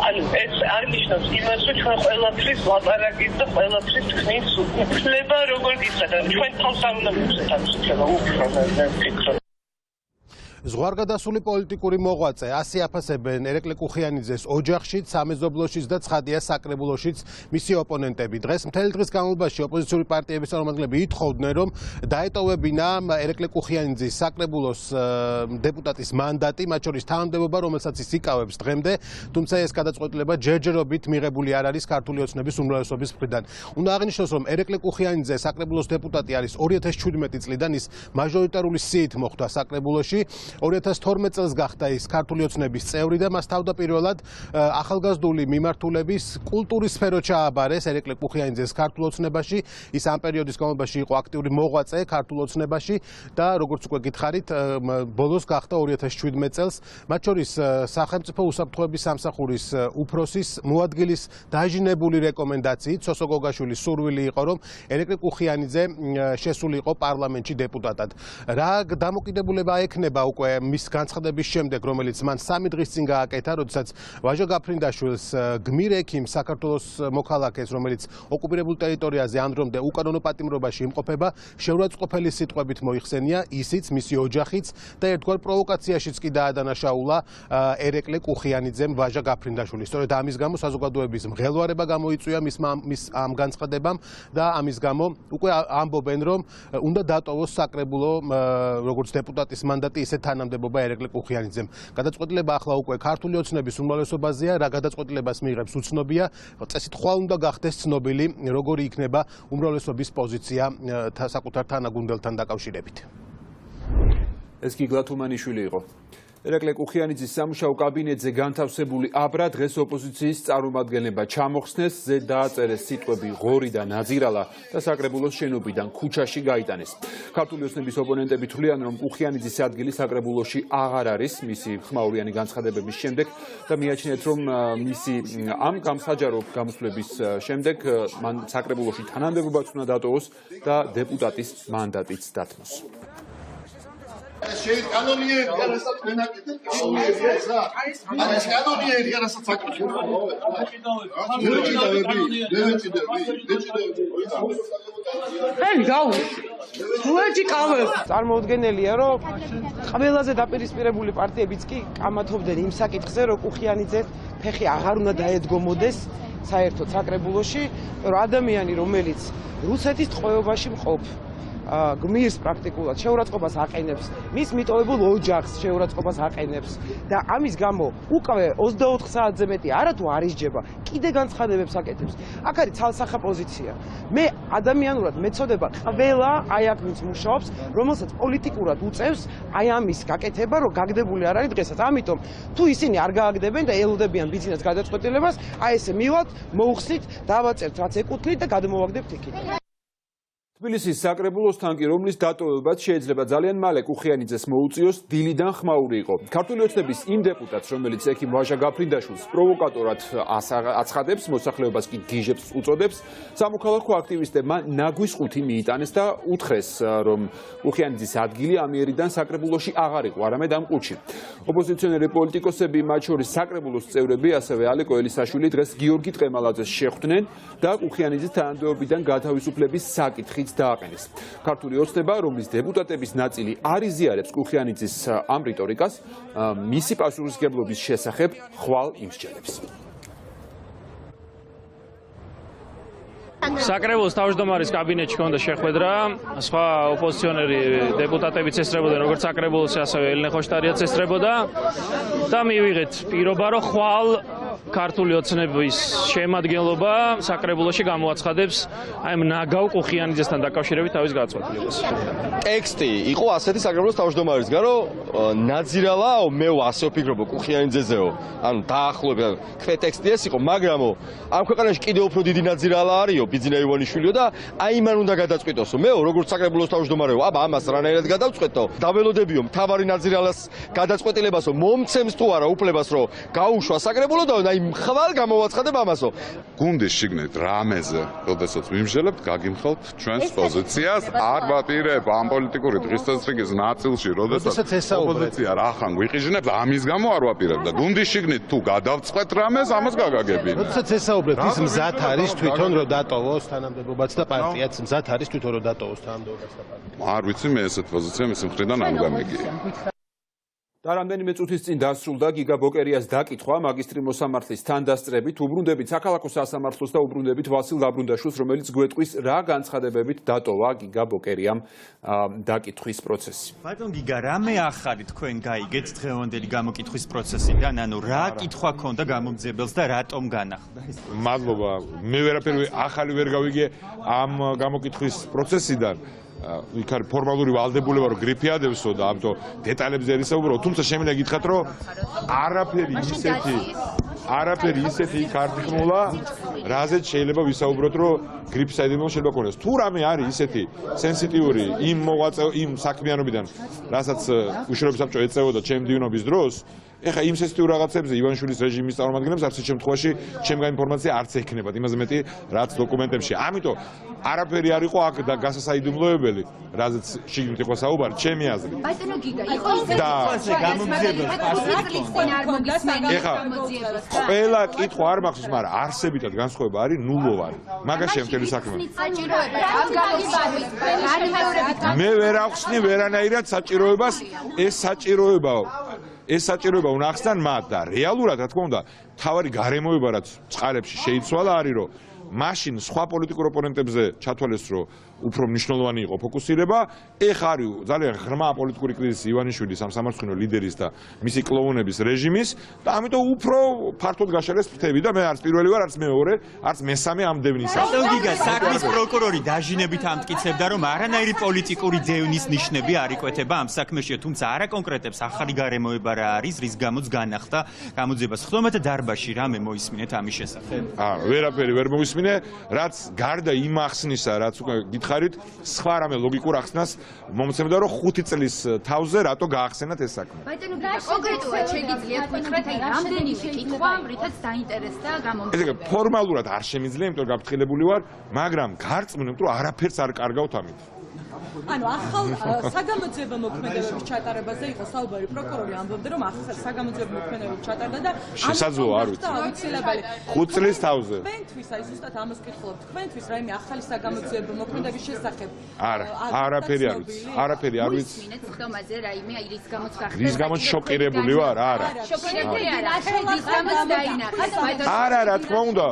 S24: ანუ ეს არ ნიშნავს იმას, რომ ჩვენ ყველაფრის ლაპარაკით და ყველაფრის თქვის უფლება როგორ გიცხრათ, ჩვენ თავს არ უნდა მივცეთ ამ უფლება, უფრო მე ვფიქრობ.
S4: ზღვარგადასული პოლიტიკური მოღვაწე ასე აფასებენ ერეკლე კუხიანიძეს ოჯახშიც, სამეზობლოშიც და ცხადია საკრებულოშიც მისი ოპონენტები. დღეს მთელი დღის განმავლობაში ოპოზიციური პარტიების წარმომადგენლები ითხოვდნენ, რომ დაეტოვებინა ერეკლე კუხიანიძის საკრებულოს დეპუტატის მანდატი, მათ შორის თანამდებობა, რომელსაც ის იკავებს დღემდე, თუმცა ეს გადაწყვეტილება ჯერჯერობით მიღებული არ არის ქართული ოცნების უმრავლესობის მხრიდან. უნდა აღინიშნოს, რომ ერეკლე კუხიანიძე საკრებულოს დეპუტატი არის 2017 წლიდან, ის მაჟორიტარული სიით მოხვდა საკრებულოში. 2012 წელს გახდა ის ქართული ოცნების წევრი და მას თავდაპირველად ახალგაზრდული მიმართულების კულტურის სფერო ჩააბარეს ერეკლე კუხიანიძეს ქართულ ოცნებაში. ის ამ პერიოდის განმავლობაში იყო აქტიური მოღვაწე ქართულ ოცნებაში და როგორც უკვე გითხარით, ბოლოს გახდა 2017 წელს, მათ შორის სახელმწიფო უსაფრთხოების სამსახურის უფროსის მოადგილის დაჟინებული რეკომენდაციით სოსო გოგაშვილის სურვილი იყო, რომ ერეკლე კუხიანიძე შესულიყო პარლამენტში დეპუტატად. რა დამოკიდებულება ექნება უკვე მის განცხადების შემდეგ, რომელიც მან 3 დღის წინ გააკეთა, როდესაც ვაჟა გაფრინდაშვილს გმირ ექიმს საქართველოს მოქალაქეს, რომელიც ოკუპირებულ ტერიტორიაზე ანდრომდე უკანონო პატიმრობაში იმყოფება, შეურაცხყოფელი სიტყვებით მოიხსენია ისიც, მისი ოჯახიც და ერთგვარ პროვოკაციაშიც კი დაადანაშაულა ერეკლე კუხიანიძემ ვაჟა გაფრინდაშვილის. სწორედ ამის გამო საზოგადოების მღელვარება გამოიწვია მის ამ განცხადებამ და ამის გამო უკვე ამბობენ, რომ უნდა დატოვოს საკრებულო როგორც დეპუტატის მანდატი, ისე თანამდებობა ერეკლე კუხიანიძემ. გადაწყვეტილება ახლა უკვე ქართული ოცნების უმრავლესობაზეა, რა გადაწყვეტილებას მიიღებს უცნობია. წესით ხვალ უნდა გახდეს ცნობილი, როგორი იქნება უმრავლესობის პოზიცია საკუთარ თანაგუნდელთან დაკავშირებით.
S1: ეს კი გლათუმანიშვილი იყო. ერეკლე კუხიანიძის სამუშაო კაბინეტზე განთავსებული აბრა დღეს ოპოზიციის წარმომადგენლებმა ჩამოხსნეს, ზე დააწერეს სიტყვები ღორი და ნაძირალა და საკრებულოს შენობიდან ქუჩაში გაიტანეს. ქართული ოცნების ოპონენტები თვლიან, რომ კუხიანიძის ადგილი საკრებულოში აღარ არის მისი ხმაურიანი განცხადებების შემდეგ და მიაჩნიათ, რომ მისი ამ გამსაჯარო გამოსვლების შემდეგ მან საკრებულოში თანამდებობაც უნდა დატოვოს და დეპუტატის მანდატიც დათმოს.
S2: შეიძლება კანონიერი არასაც მენაკეთებ კანონიერია რა არის კანონიერი არასაც საკითხი
S6: წარმოუდგენელია, რომ ყველაზე დაპირისპირებული პარტიებიც კი კამათობდნენ იმ საკითხზე, რომ კუხიანიძე ფეხი აღარ უნდა დაედგომოდეს საერთოდ საკრებულოში, რომ ადამიანი, რომელიც რუსეთის ტყვეობაში მყოფ გმირს პრაქტიკულად შეურაცხყოფას აყენებს, მის მიტოვებულ ოჯახს შეურაცხყოფას აყენებს და ამის გამო უკვე 24 საათზე მეტი არათუ არ ისჯება, კიდე განცხადებებს აკეთებს. აქ არის ცალსახა პოზიცია. მე ადამიანურად მეცოდება ყველა აი აქ ვინც მუშაობს, რომელსაც პოლიტიკურად უწევს აი ამის გაკეთება, რომ გაგდებული არ არის დღესაც. ამიტომ თუ ისინი არ გააგდებენ და ელოდებიან ბიზნეს გადაწყვეტილებას, აი ესე მივალთ, მოუხსნით, დავაწერთ რაც ეკუთვნით და გადმოვაგდებთ იქით.
S1: თბილისის საკრებულოსთან კი, რომლის დატოვებაც შეიძლება ძალიან მალე კუხიანიძეს მოუწიოს, დილიდან ხმაური იყო. ქართული ოცნების იმ დეპუტატს, რომელიც ექიმ ვაჟა გაფრინდაშვილს პროვოკატორად აცხადებს, მოსახლეობას კი გიჟებს უწოდებს, სამოქალაქო აქტივისტებმა ნაგვის ყუთი მიიტანეს და უთხრეს, რომ კუხიანიძის ადგილი ამიერიდან საკრებულოში აღარ იყო, არამედ ამ ყუთში. ოპოზიციონერი პოლიტიკოსები, მათ შორის საკრებულოს წევრები, ასევე ალეკო ელისაშვილი დღეს გიორგი ტყემალაძეს შეხვდნენ და კუხიანიძის თანამდებობიდან გათავისუფლების საკითხი დააყენეს. ქართული ოცნება, რომლის დეპუტატების ნაწილი არ იზიარებს კუხიანიძის ამ რიტორიკას, მისი პასუხისმგებლობის შესახებ ხვალ იმსჯელებს.
S7: საკრებულოს თავმჯდომარის კაბინეტში ჰქონდა შეხვედრა, სხვა ოპოზიციონერი დეპუტატებიც ესწრებოდნენ, როგორც საკრებულოსი, ასევე ელენე ხოშტარიაც ესწრებოდა და მივიღეთ პირობა, რომ ხვალ ქართული ოცნების შემადგენლობა საკრებულოში გამოაცხადებს აი ამ ნაგავ კუხიანიძესთან დაკავშირებით თავის გადაწყვეტილებას.
S8: ტექსტი იყო ასეთი საკრებულოს თავმჯდომარისგან, რომ ნაძირალაო, მე ასე ვფიქრობ კუხიანიძეზეო, ანუ დაახლოებით ქვე ტექსტი ეს იყო, მაგრამ ამ ქვეყანაში კიდევ უფრო დიდი ნაძირალა არისო, ბიძინა ივანიშვილიო და აი მან უნდა გადაწყვიტოსო. მეო როგორც საკრებულოს თავმჯდომარეო, აბა ამას რანაირად გადავწყვეტო? დაველოდებიო მთავარი ნაძირალას გადაწყვეტილებასო, მომცემს თუ არა უფლებას, რომ გაუშვა საკრებულო და აი ხვალ გამოვაცხადებ ამასო.
S9: გუნდის შიგნით რამეზე, როდესაც ვიმსჯელებთ, გაგიმხელთ ჩვენს პოზიციას, არ ვაპირებ ამ პოლიტიკური დღესასწაულის ნაწილში, როდესაც ოპოზიცია რახან გვიყიჟნებს, ამის გამო არ ვაპირებ და გუნდის შიგნით თუ გადავწყვეტ რამეს, ამას გაგაგებინე.
S4: როდესაც ესაუბრეთ, ის მზად არის თვითონ რომ დატოვოს თანამდებობაც და პარტიაც მზად არის თვითონ რომ დატოვოს თანამდებობაც და პარტია.
S9: არ ვიცი მე ესეთ პოზიცია მისი მხრიდან არ გამიგია.
S1: და რამდენიმე წუთის წინ დასრულდა გიგა ბოკერიას დაკითხვა მაგისტრი მოსამართლის თანდასწრებით, უბრუნდებით საქალაქო სასამართლოს და უბრუნდებით ვასილ დაბრუნდაშვილს, რომელიც გვეტყვის რა განცხადებებით დატოვა გიგა ბოკერიამ დაკითხვის პროცესი.
S26: ბატონ გიგა, რამე ახალი თქვენ გაიგეთ დღევანდელი გამოკითხვის პროცესიდან, ანუ რა კითხვა ქონდა გამომძიებელს და რატომ განახლდა ეს?
S3: მადლობა, მე ვერაფერი ახალი ვერ გავიგე ამ გამოკითხვის პროცესიდან. იქ არის ფორმალური ვალდებულება რომ გრიფი ადევსო და ამიტომ დეტალებზე არ ისაუბრო, თუმცა შემიძლია გითხრათ რომ არაფერი ისეთი იქ არ თქმულა, რაზეც შეიძლება ვისაუბროთ რომ გრიფის აიდენტობა შეიძლება ქონდეს. თუ რამე არის ისეთი სენსიტიური იმ საქმიანობიდან, რასაც უშუალოდ საბჭო ეწეოდა ჩემი დიუნობის დროს, ეხა იმ სენსიტიურ რაღაცებზე ივანიშვილის რეჟიმის წარმომადგენლებს არც შემთხვევაში ჩემგან ინფორმაცია არც ექნებათ, იმაზე მეტი რაც დოკუმენტებში. ამიტომ არაფერი არ იყო აქ და გასასაიდუმლოებელი, რაზეც შიგნით იყო საუბარი, ჩემი აზრით.
S10: ბატონო გიგა, იყო ისეთი
S3: ეხა ყველა კითხვა არ მახსოვს, მაგრამ არსებითად განსხვავება არის ნულოვანი. მაგაშია მთელი საქმე. მე ვერ ახსნი ვერანაირად საჭიროებას, ეს საჭიროება უნდა ახსნან მათ და რეალურად რა თქმა უნდა მთავარი გარემოება რაც წყარებში შეიცვალა არის რომ მაშინ სხვა პოლიტიკურ ოპონენტებზე ჩათვალეს რომ უფრო მნიშვნელოვანი იყო ფოკუსირება, ეხა არის ძალიან ღრმა პოლიტიკური კრიზისი ივანიშვილის ამ სამართლიანო ლიდერის და მისი კლოუნების რეჟიმის და ამიტომ უფრო ფართოდ გაშალეს ფრთები და მე არც პირველი ვარ, არც მეორე, არც მესამე ამ დევნისა.
S26: გიგა, საქმის პროკურორი დაჟინებით ამტკიცებდა რომ არანაირი პოლიტიკური დევნის ნიშნები არ იკვეთება ამ საქმეში, თუმცა არა კონკრეტებს ახალი გარემოება რა არის, რის გამოც განახდა გამოძიებას. ხდომათა დარბაზში რამე მოისმინეთ ამის შესახებ?
S3: ვერაფერი ვერ მოისმინე, რაც გარდა იმ ახსნისა, რაც უკვე გითხარით, სხვა რამე ლოგიკურ ახსნას მომცემდა რომ 5 წლის თავზე რატო გაახსენათ ეს საქმე.
S10: ბატონო, კონკრეტულად შეგიძლიათ გითხრათ, აი რამდენიმე კითხვა, რითაც დაინტერესდა გამომწვევი.
S3: ესე ფორმალურად არ შემიძლია, იმიტომ რომ გაფრთხილებული ვარ, მაგრამ გარწმუნებთ რომ არაფერს არ კარგავთ ამით.
S11: ანუ ახალ საგამოძიებო მოქმედებების ჩატარებაზე იყო საუბარი, პროკურორი ამბობდა რომ ახალ საგამოძიებო მოქმედებებს ჩატარდა და
S3: შესაძლოა არ ვიცი.
S11: აუცილებელი
S3: 5 წლის თავზე.
S11: თქვენთვის აი ზუსტად ამას ვკითხულობ, თქვენთვის რაიმე ახალი საგამოძიებო მოქმედების შესახებ
S3: არაფერი არ ვიცი. არაფერი არ ვიცი.
S10: მისმინეთ ხდომაზე რაიმე აი რის გამოც გახდა.
S3: რის გამოც შოკირებული ვარ? არა.
S10: შოკირებული არა, რის გამოც დაინახეს.
S3: არა, რა თქმა უნდა.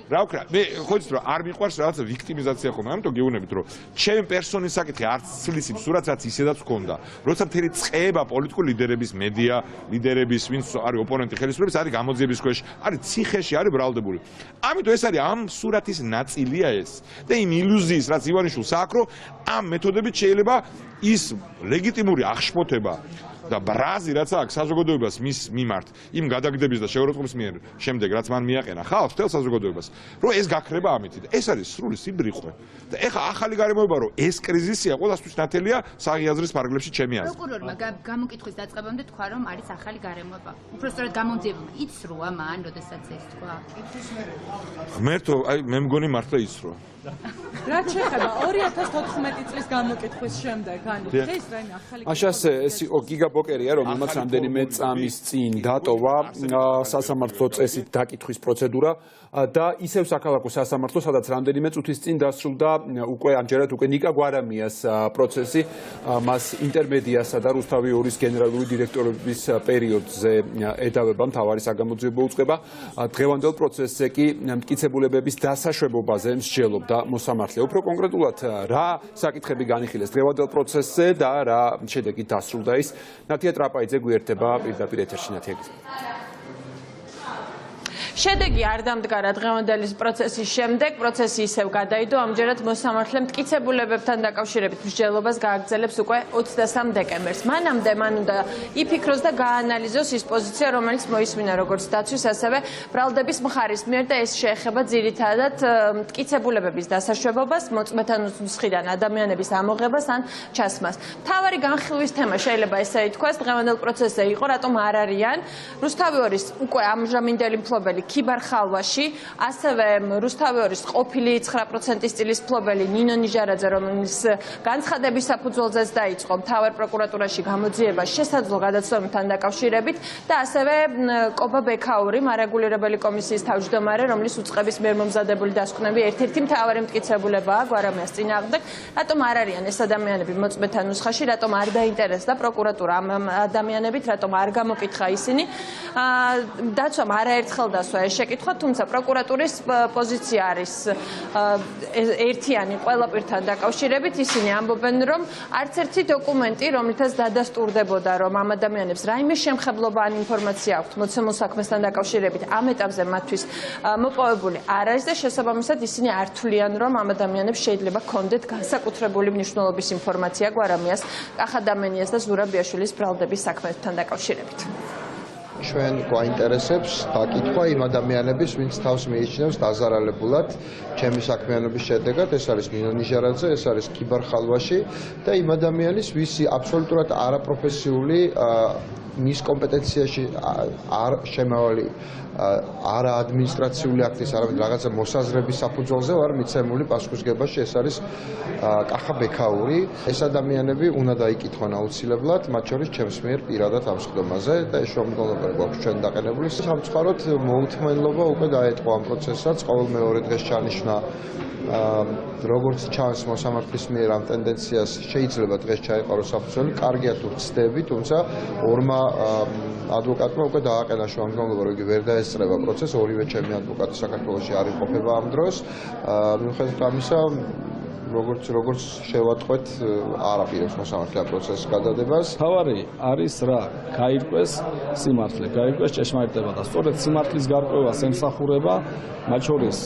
S3: რა ვქნა, მე ხო იცით რომ არ მიყვარს რაღაცა ვიქტიმიზაცია ხომ, ამიტომ გეუბნებით რომ ჩემ პერსონის საკითხი არც ცვლის იმ სურათს რაც ისედაც ჰქონდა. როცა მთელი წყება პოლიტიკური ლიდერების, მედია ლიდერების, ვინც არის ოპონენტი ხელისუფლების, არის გამოძიების ქვეშ, არის ციხეში, არის ბრალდებული. ამიტომ ეს არის ამ სურათის ნაწილია ეს. და იმ ილუზიის, რაც ივანიშვილს აქვს, რომ ამ მეთოდებით შეიძლება ის ლეგიტიმური აღშფოთება და ბრაზი რაც აქვს საზოგადოებას მის მიმართ, იმ გადაგდების და შეურაცხყოფის მიერ შემდეგ რაც მან მიაყენა ხალხს, თელ საზოგადოებას, რომ ეს გაქრება ამით. ეს არის სრული სიბრიყვე. და ეხა ახალი გარემოება რომ ეს კრიზისია, ყველასთვის ნათელია საღიაზრის ფარგლებში ჩემი აზრით.
S10: პროკურორმა გამოკითხვის დაწყებამდე თქვა რომ არის ახალი გარემოება. უბრალოდ გამოძიებმა იცრუა მან, როდესაც ეს თქვა.
S3: ღმერთო, აი მე მგონი მართლა იცრუა.
S11: რაც შეეხება 2014 წლის გამოკითხვის შემდეგ, ანუ დღეს რაიმე ახალი
S1: აშასე ეს იყო გიგა ბოკერია, რომელმაც რამდენიმე წამის წინ დატოვა სასამართლო წესით დაკითხვის პროცედურა და ისევ საქალაქო სასამართლო, სადაც რამდენიმე წუთის წინ დასრულდა უკვე ამჯერად უკვე ნიკა გვარამიას პროცესი, მას ინტერმედიასა და რუსთავი 2-ის გენერალური დირექტორების პერიოდზე ედავება მთავარი საგამოძიებო უწყება. დღევანდელ პროცესზე კი მტკიცებულებების დასაშვებობაზე მსჯელობდა მოსამართლე. უფრო კონკრეტულად რა საკითხები განიხილეს დღევანდელ პროცესზე და რა შედეგით დასრულდა ის. ნათია ტრაპაიძე გვერდება პირდაპირ ეთერში. ნათია გისმენთ.
S5: შედეგი არ დამდგარა დღევანდელი პროცესის შემდეგ, პროცესი ისევ გადაიდო, ამჯერად მოსამართლე მტკიცებულებებთან დაკავშირებით მსჯელობას გააგრძელებს უკვე 23 დეკემბერს. მანამდე მან უნდა იფიქროს და გააანალიზოს ის პოზიცია, რომელიც მოისმინა როგორც დაცვის, ასევე ბრალდების მხარის მიერ და ეს შეეხება ძირითადად მტკიცებულებების დასაშვებობას, მოწმეთა ნუსხიდან ადამიანების ამოღებას ან ჩასმას. მთავარი განხილვის თემა შეიძლება ესე ითქვას, დღევანდელ პროცესზე იყო, რატომ არ არიან რუსთავი 2-ის უკვე ამჟამინდელი მფლობელი ქიბარ ხალვაში, ასევე რუსთავი 2-ის ყოფილი 9%-ის წილის მფლობელი ნინო ნიჟარაძე, რომელიც განცხადების საფუძველზეც დაიწყო მთავარ პროკურატურაში გამოძიება შესაძლო გადაცემებთან დაკავშირებით და ასევე კობა ბექაური, მარეგულირებელი კომისიის თავმჯდომარე, რომლის უწყების მიერ მომზადებული დასკვნები ერთ-ერთი მთავარი მტკიცებულებაა გვარამიას წინააღმდეგ, რატომ არ არიან ეს ადამიანები მოწმეთა ნუსხაში, რატომ არ დაინტერესდა პროკურატურა ამ ადამიანებით, რატომ არ გამოკითხა ისინი. დაცვამ არაერთხელ დასვა
S12: დაისვა ეს შეკითხვა, თუმცა პროკურატურის პოზიცია არის ერთიანი ყველა პირთან დაკავშირებით. ისინი ამბობენ, რომ არც ერთი დოკუმენტი, რომლითაც დადასტურდებოდა, რომ ამ ადამიანებს რაიმე შემხებლობა ან ინფორმაცია აქვთ მოცემულ საქმესთან დაკავშირებით, ამ ეტაპზე მათთვის მოპოვებული არ არის და შესაბამისად ისინი არ თვლიან, რომ ამ ადამიანებს შეიძლება ჰქონდეთ განსაკუთრებული მნიშვნელობის ინფორმაცია გვარამიას, კახადამენიას და ზურაბიაშვილის ბრალდების საქმესთან დაკავშირებით.
S13: ჩვენ გვაინტერესებს დაკითხვა იმ ადამიანების, ვინც თავს მიიჩნევს დაზარალებულად ჩემი საქმიანობის შედეგად, ეს არის ნინო ნიჟარაძე, ეს არის ქიბარ ხალვაში და იმ ადამიანის, ვისი აბსოლუტურად არაპროფესიული მის კომპეტენციაში არ შემავალი არა ადმინისტრაციული აქტის, არამედ რაღაცა მოსაზრების საფუძველზე ვარ მიცემული პასუხისგებაში, ეს არის კახა ბექაური. ეს ადამიანები უნდა დაიკითხონ აუცილებლად, მათ შორის ჩემს მიერ პირადად ამ სხდომაზე და ეს შემოგონებები გვაქვს ჩვენ დაყენებული. სამწუხაროდ მოუთმენლობა უკვე დაეთყო ამ პროცესსაც, ყოველ მეორე დღეს ჩანიშნა როგორც ჩანს მოსამართლის მიერ ამ ტენდენციას შეიძლება დღეს ჩაეყაროს საფუძველი, კარგია თუ ვცდები, თუმცა ორმა ადვოკატმა უკვე დააყენა შემოგონებები, რომ იგი ვერ დაესწრება პროცესს, ორივე ჩემი ადვოკატი საქართველოში არ იმყოფება ამ დროს. მიუხედავად ამისა, როგორც შევატყვეთ, არ აპირებს მოსამართლე ამ პროცესის გადადებას.
S14: მთავარი არის რა, გაირკვეს სიმართლე, გაირკვეს ჭეშმარიტება და სწორედ სიმართლის გარკვევას ემსახურება, მათ შორის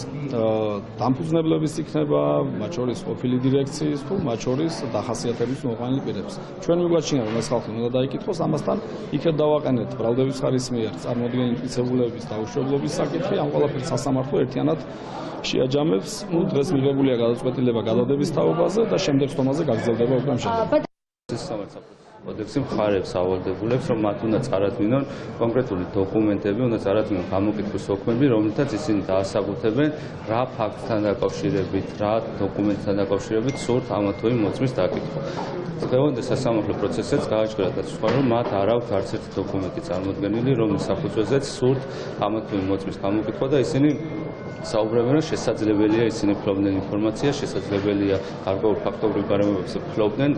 S14: დამფუძნებლების იქნება, მათ შორის ყოფილი დირექციის თუ მათ შორის დახასიათების მოყვანილი პირებს. ჩვენ მიგვაჩნია, რომ ეს ხალხი უნდა დაიკითხოს, ამასთან იქეთ დავაყენეთ ბრალდების ხარის მიერ წარმოადგენილი მტკიცებულების დაუშვებლობის საკითხი, ამ ყველაფერს სასამართლო ერთიანად შეაჯამებს. დღეს მიღებულია გადაწყვეტილება გადადების თაობაზე და შემდეგ ხტომაზე გაგრძელდება უკვე
S15: სამართლის კოდექსი მხარებს ავალდებულებს, რომ მათ უნდა წარადგინონ კონკრეტული დოკუმენტები, უნდა წარადგინონ გამოკითხვის ოქმები, რომლითაც ისინი დაასაბუთებენ რა ფაქტთან დაკავშირებით, რა დოკუმენტთან დაკავშირებით სურთ ამა თუ იმ მოწმის დაკითხვა. დღევანდელ სასამართლო პროცესშიც გააჩნია დაცვა, რომ მათ არ აქვს არც ერთი დოკუმენტი წარმოდგენილი, რომლის საფუძველზეც სურთ ამა თუ იმ მოწმის გამოკითხვა და ისინი საუბრობენ, რომ შესაძლებელია ისინი ფლობდნენ ინფორმაციას, შესაძლებელია გარკვეულ ფაქტობრივ გარემოებებზე ფლობდნენ.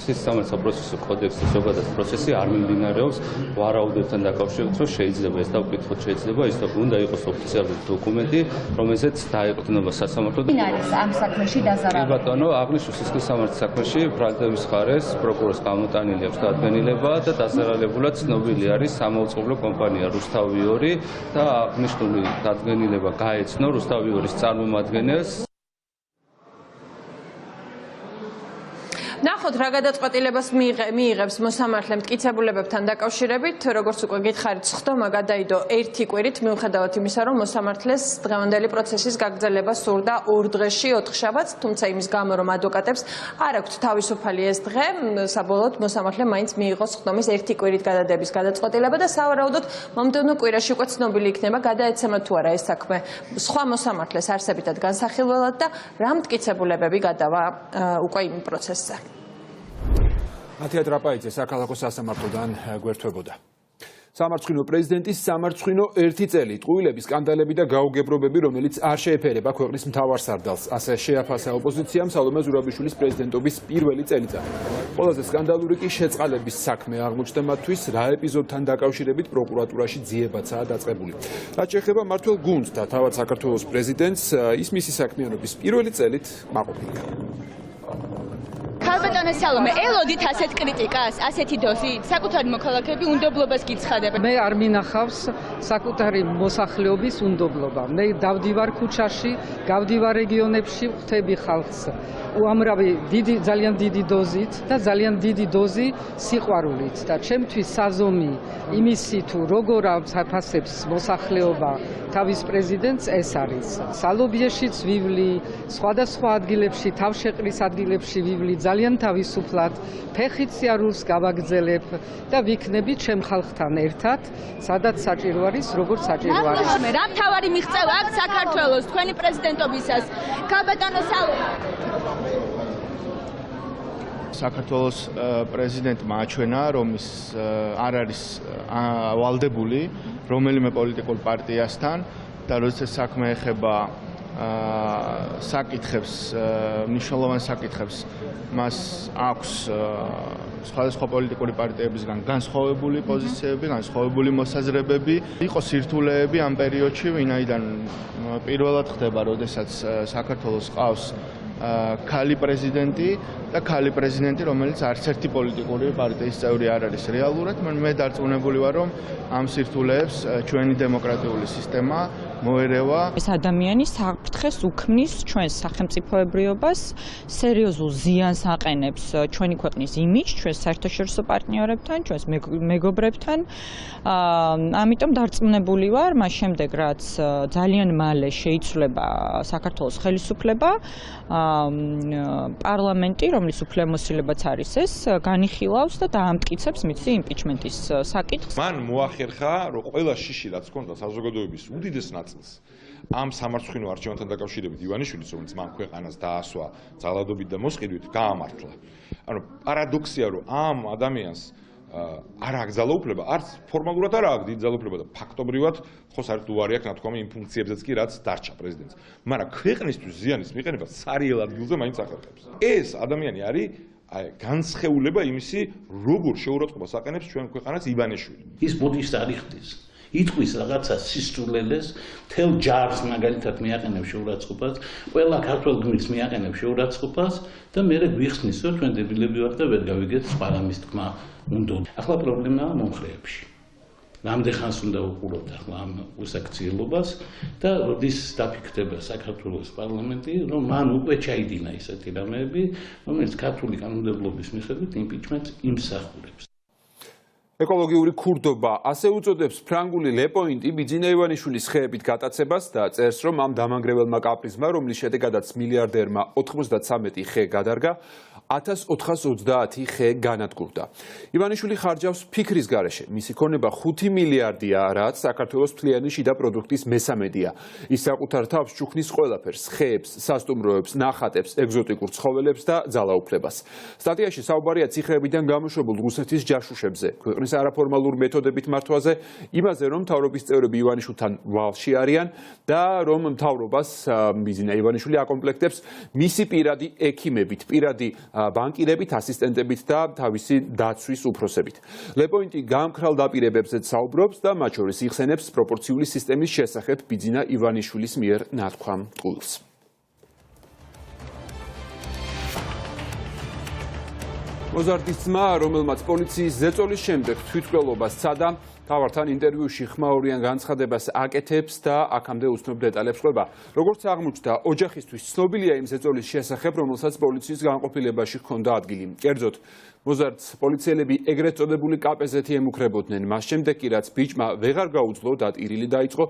S15: სასამართლო პროცესის კოდექსის ზოგადად პროცესი არ მიმდინარეობს ვარაუდებთან დაკავშირებით, რომ შეიძლება ეს დავკითხოთ, შეიძლება ის უნდა იყოს ოფიციალური დოკუმენტი, რომელზეც დაეყრდნობა სასამართლო.
S10: ვინ არის ამ საქმეში დაზარალებული?
S15: ბატონო, აღნიშნულ სისხლის სამართლის საქმეში ბრალდების ხარეს პროკურორს გამოტანილი აქვს დადგენილება და დაზარალებულად ცნობილი არის სამაუწყებლო კომპანია რუსთავი 2 და აღნიშნული დადგენილება გაეცნო რუსთავი 2-ის წარმომადგენელს.
S12: ნახოთ რა გადაწყვეტილებას მიიღებს მოსამართლე მტკიცებულებებთან დაკავშირებით, როგორც უკვე გითხარით, სხდომა გადაიდო ერთი კვირით, მიუხედავად იმისა, რომ მოსამართლეს დღევანდელი პროცესის გაგრძელება სურდა 2 დღეში 4 შაბათს, თუმცა იმის გამო, რომ ადვოკატებს არ აქვთ თავისუფალი ეს დღე, საბოლოოდ მოსამართლე მაინც მიიღო სხდომის ერთი კვირით გადადების გადაწყვეტილება და სავარაუდოდ მომდევნო კვირაში უკვე ცნობილი იქნება, გადაეცემა თუ არა ეს საქმე სხვა მოსამართლეს არსებითად განსახილველად და რა მტკიცებულებები გადავა უკვე იმ პროცესზე.
S1: მათია ტრაპაიძე საქალაქო სასამართლოდან გვერდთვებოდა. სამარცხვინო პრეზიდენტის სამარცხვინო 1 წელი, ტყუილების სკანდალები და გაუგებრობები, რომელიც არ შეეფერება ქვეყნის მთავარ სარდალს. ასე შეაფასა ოპოზიციამ სალომე ზურაბიშვილის პრეზიდენტობის პირველი წელიწადი. ყველაზე სკანდალური კი შეწყალების საქმე აღმოჩნდა მათთვის, რა ეპიზოდთან დაკავშირებით პროკურატურაში ძიებაცაა დაწყებული. რაც შეეხება მმართველ გუნდს და თავად საქართველოს პრეზიდენტს, ის მისი საქმიანობის პირველი წელით კმაყოფილია.
S16: ქალბატონო სალომე, ელოდით ასეთ კრიტიკას, ასეთი დოზით, საკუთარი მოქალაქეები უნდობლობას გიცხადებენ.
S19: მე არ მინახავს საკუთარი მოსახლეობის უნდობლობა. მე დავდივარ ქუჩაში, გავდივარ რეგიონებში, ხვდები ხალხს უამრავი ძალიან დიდი დოზით და ძალიან დიდი დოზი სიყვარულით და ჩემთვის საზომი იმისი თუ როგორ აფასებს მოსახლეობა თავის პრეზიდენტს ეს არის. სალობიეშიც ვივლი, სხვადასხვა ადგილებში, თავშეყრის ადგილებში ვივლი ძალიან თავისუფლად, ფეხით სიარულს გავაგრძელებ და ვიქნები ჩემ ხალხთან ერთად, სადაც საჭირო არის, როგორც საჭირო არის.
S16: რა მთავარი მიღწევა აქვს საქართველოს თქვენი პრეზიდენტობისას? ქალბატონო სალომე.
S27: საქართველოს პრეზიდენტმა აჩვენა, რომ ის არ არის ვალდებული რომელიმე პოლიტიკურ პარტიასთან და როდესაც საქმე ეხება საკითხებს, მნიშვნელოვან საკითხებს, მას აქვს სხვადასხვა პოლიტიკური პარტიებისგან განსხვავებული პოზიციები, განსხვავებული მოსაზრებები, იყო სირთულეები ამ პერიოდში, ვინაიდან პირველად ხდება, როდესაც საქართველოს ყავს ქალი პრეზიდენტი და ქალი პრეზიდენტი, რომელიც არც ერთი პოლიტიკური პარტიის წევრი არ არის რეალურად. მე დარწმუნებული ვარ, რომ ამ სირთულეებს ჩვენი დემოკრატიული სისტემა მოერევა.
S17: ეს ადამიანი საფრთხეს უქმნის ჩვენს სახელმწიფოებრიობას, სერიოზულ ზიანს აყენებს ჩვენი ქვეყნის იმიჯს, ჩვენს საერთაშორისო პარტნიორებთან, ჩვენს მეგობრებთან. ამიტომ დარწმუნებული ვარ, მას შემდეგ რაც ძალიან მალე შეიცვლება საქართველოს ხელისუფლება, პარლამენტი, რომლის უფლებამოსილებაც არის ეს, განიხილავს და დაამტკიცებს მის იმპიჩმენტის საკითხს.
S3: მან მოახერხა, რომ ყველა შიში რაც ჰქონდა საზოგადოების უდიდეს ნაწილს ამ სამარცხვინო არჩევანთან დაკავშირებით ივანიშვილის, რომელიც მან ქვეყანას დაასვა ძალადობით და მოსყიდვით, გაამართლა. ანუ პარადოქსია, რომ ამ ადამიანს არ აქვს ძალაუფლება, არც ფორმალურად არ აქვს დიდი ძალაუფლება და ფაქტობრივად ხო საერთოდ უარი აქვს ნათქვამი იმ ფუნქციებზეც კი, რაც დარჩა პრეზიდენტს. მაგრამ ქვეყნისთვის ზიანის მიყენება სარიელ ადგილზე მაინც ახერხებს. ეს ადამიანი არის განსხეულება იმისი, როგორ შეურაცხყოფას აყენებს ჩვენ ქვეყანას ივანიშვილი.
S18: ის ბოდიშს არ იხდის. იტყვის რაღაცა სისწულელეს, თელ ჯარს მაგალითად მიაყენებს შეურაცხყოფას, ყველა ქართველ გმირს მიაყენებს შეურაცხყოფას და მე გვიხსნის, რომ ჩვენ დებილები ვართ და ვერ გავიგეთ სხვა რამის თქმა უნდა. ახლა პრობლემაა მომხრეებში. რამდენ ხანს უნდა უყუროთ ახლა ამ უსაქციელობას და როდის დაფიქრდება საქართველოს პარლამენტი, რომ მან უკვე ჩაიდინა ისეთი რამეები, რომელიც ქართული კანონმდებლობის მიხედვით იმპიჩმენტს იმსახურებს.
S1: ეკოლოგიური ქურდობა ასე უწოდებს ფრანგული ლეპოინტი ბიძინა ივანიშვილის ხეებით გატაცებას და წერს, რომ ამ დამანგრეველმა კაპრიზმა, რომლის შედეგადაც მილიარდერმა 93 ხე გადარგა, 1430 ხე განადგურდა. ივანიშვილი ხარჯავს ფიქრის გარეშე. მისი ქონება 5 მილიარდია, რაც საქართველოს მთლიანი შიდა პროდუქტის მესამედია. ის საკუთარ თავს ჩუქნის ყველაფერს, ხეებს, სასტუმროებს, ნახატებს, ეგზოტიკურ ცხოველებს და ძალაუფლებას. სტატიაში საუბარია ციხეებიდან გამოშვებულ რუსეთის ჯაშუშებზე, ქვეყნის არაფორმალურ მეთოდებით მართვაზე, იმაზე, რომ მთავრობის წევრები ივანიშვილთან ვალში არიან და რომ მთავრობას ბიძინა ივანიშვილი აკომპლექტებს მისი პირადი ექიმებით, პირადი ბანკირებით, ასისტენტებით და თავისი დაცვის უფროსებით. ლეპოინტი გამქრალ დაპირებებზეც საუბრობს და მათ შორის იხსენებს პროპორციული სისტემის შესახებ ბიძინა ივანიშვილის მიერ ნათქვამ ტყუილს. მოზარდის ძმა, რომელმაც პოლიციის ზეწოლის შემდეგ თვითმკვლელობას სცადა, მთავართან ინტერვიუში ხმაურიან განცხადებას აკეთებს და აქამდე უცნობ დეტალებს ყვება. როგორც აღმოჩნდა, ოჯახისთვის ცნობილია იმ ზეწოლის შესახებ, რომელსაც პოლიციის განყოფილებაში ჰქონდა ადგილი. კერძოდ, მოზარდს პოლიციელები ეგრეთ წოდებული კაპეზეთი ემუქრებოდნენ. მას შემდეგ კი რაც ბიჭმა ვეღარ გაუძლო და ტირილი დაიწყო,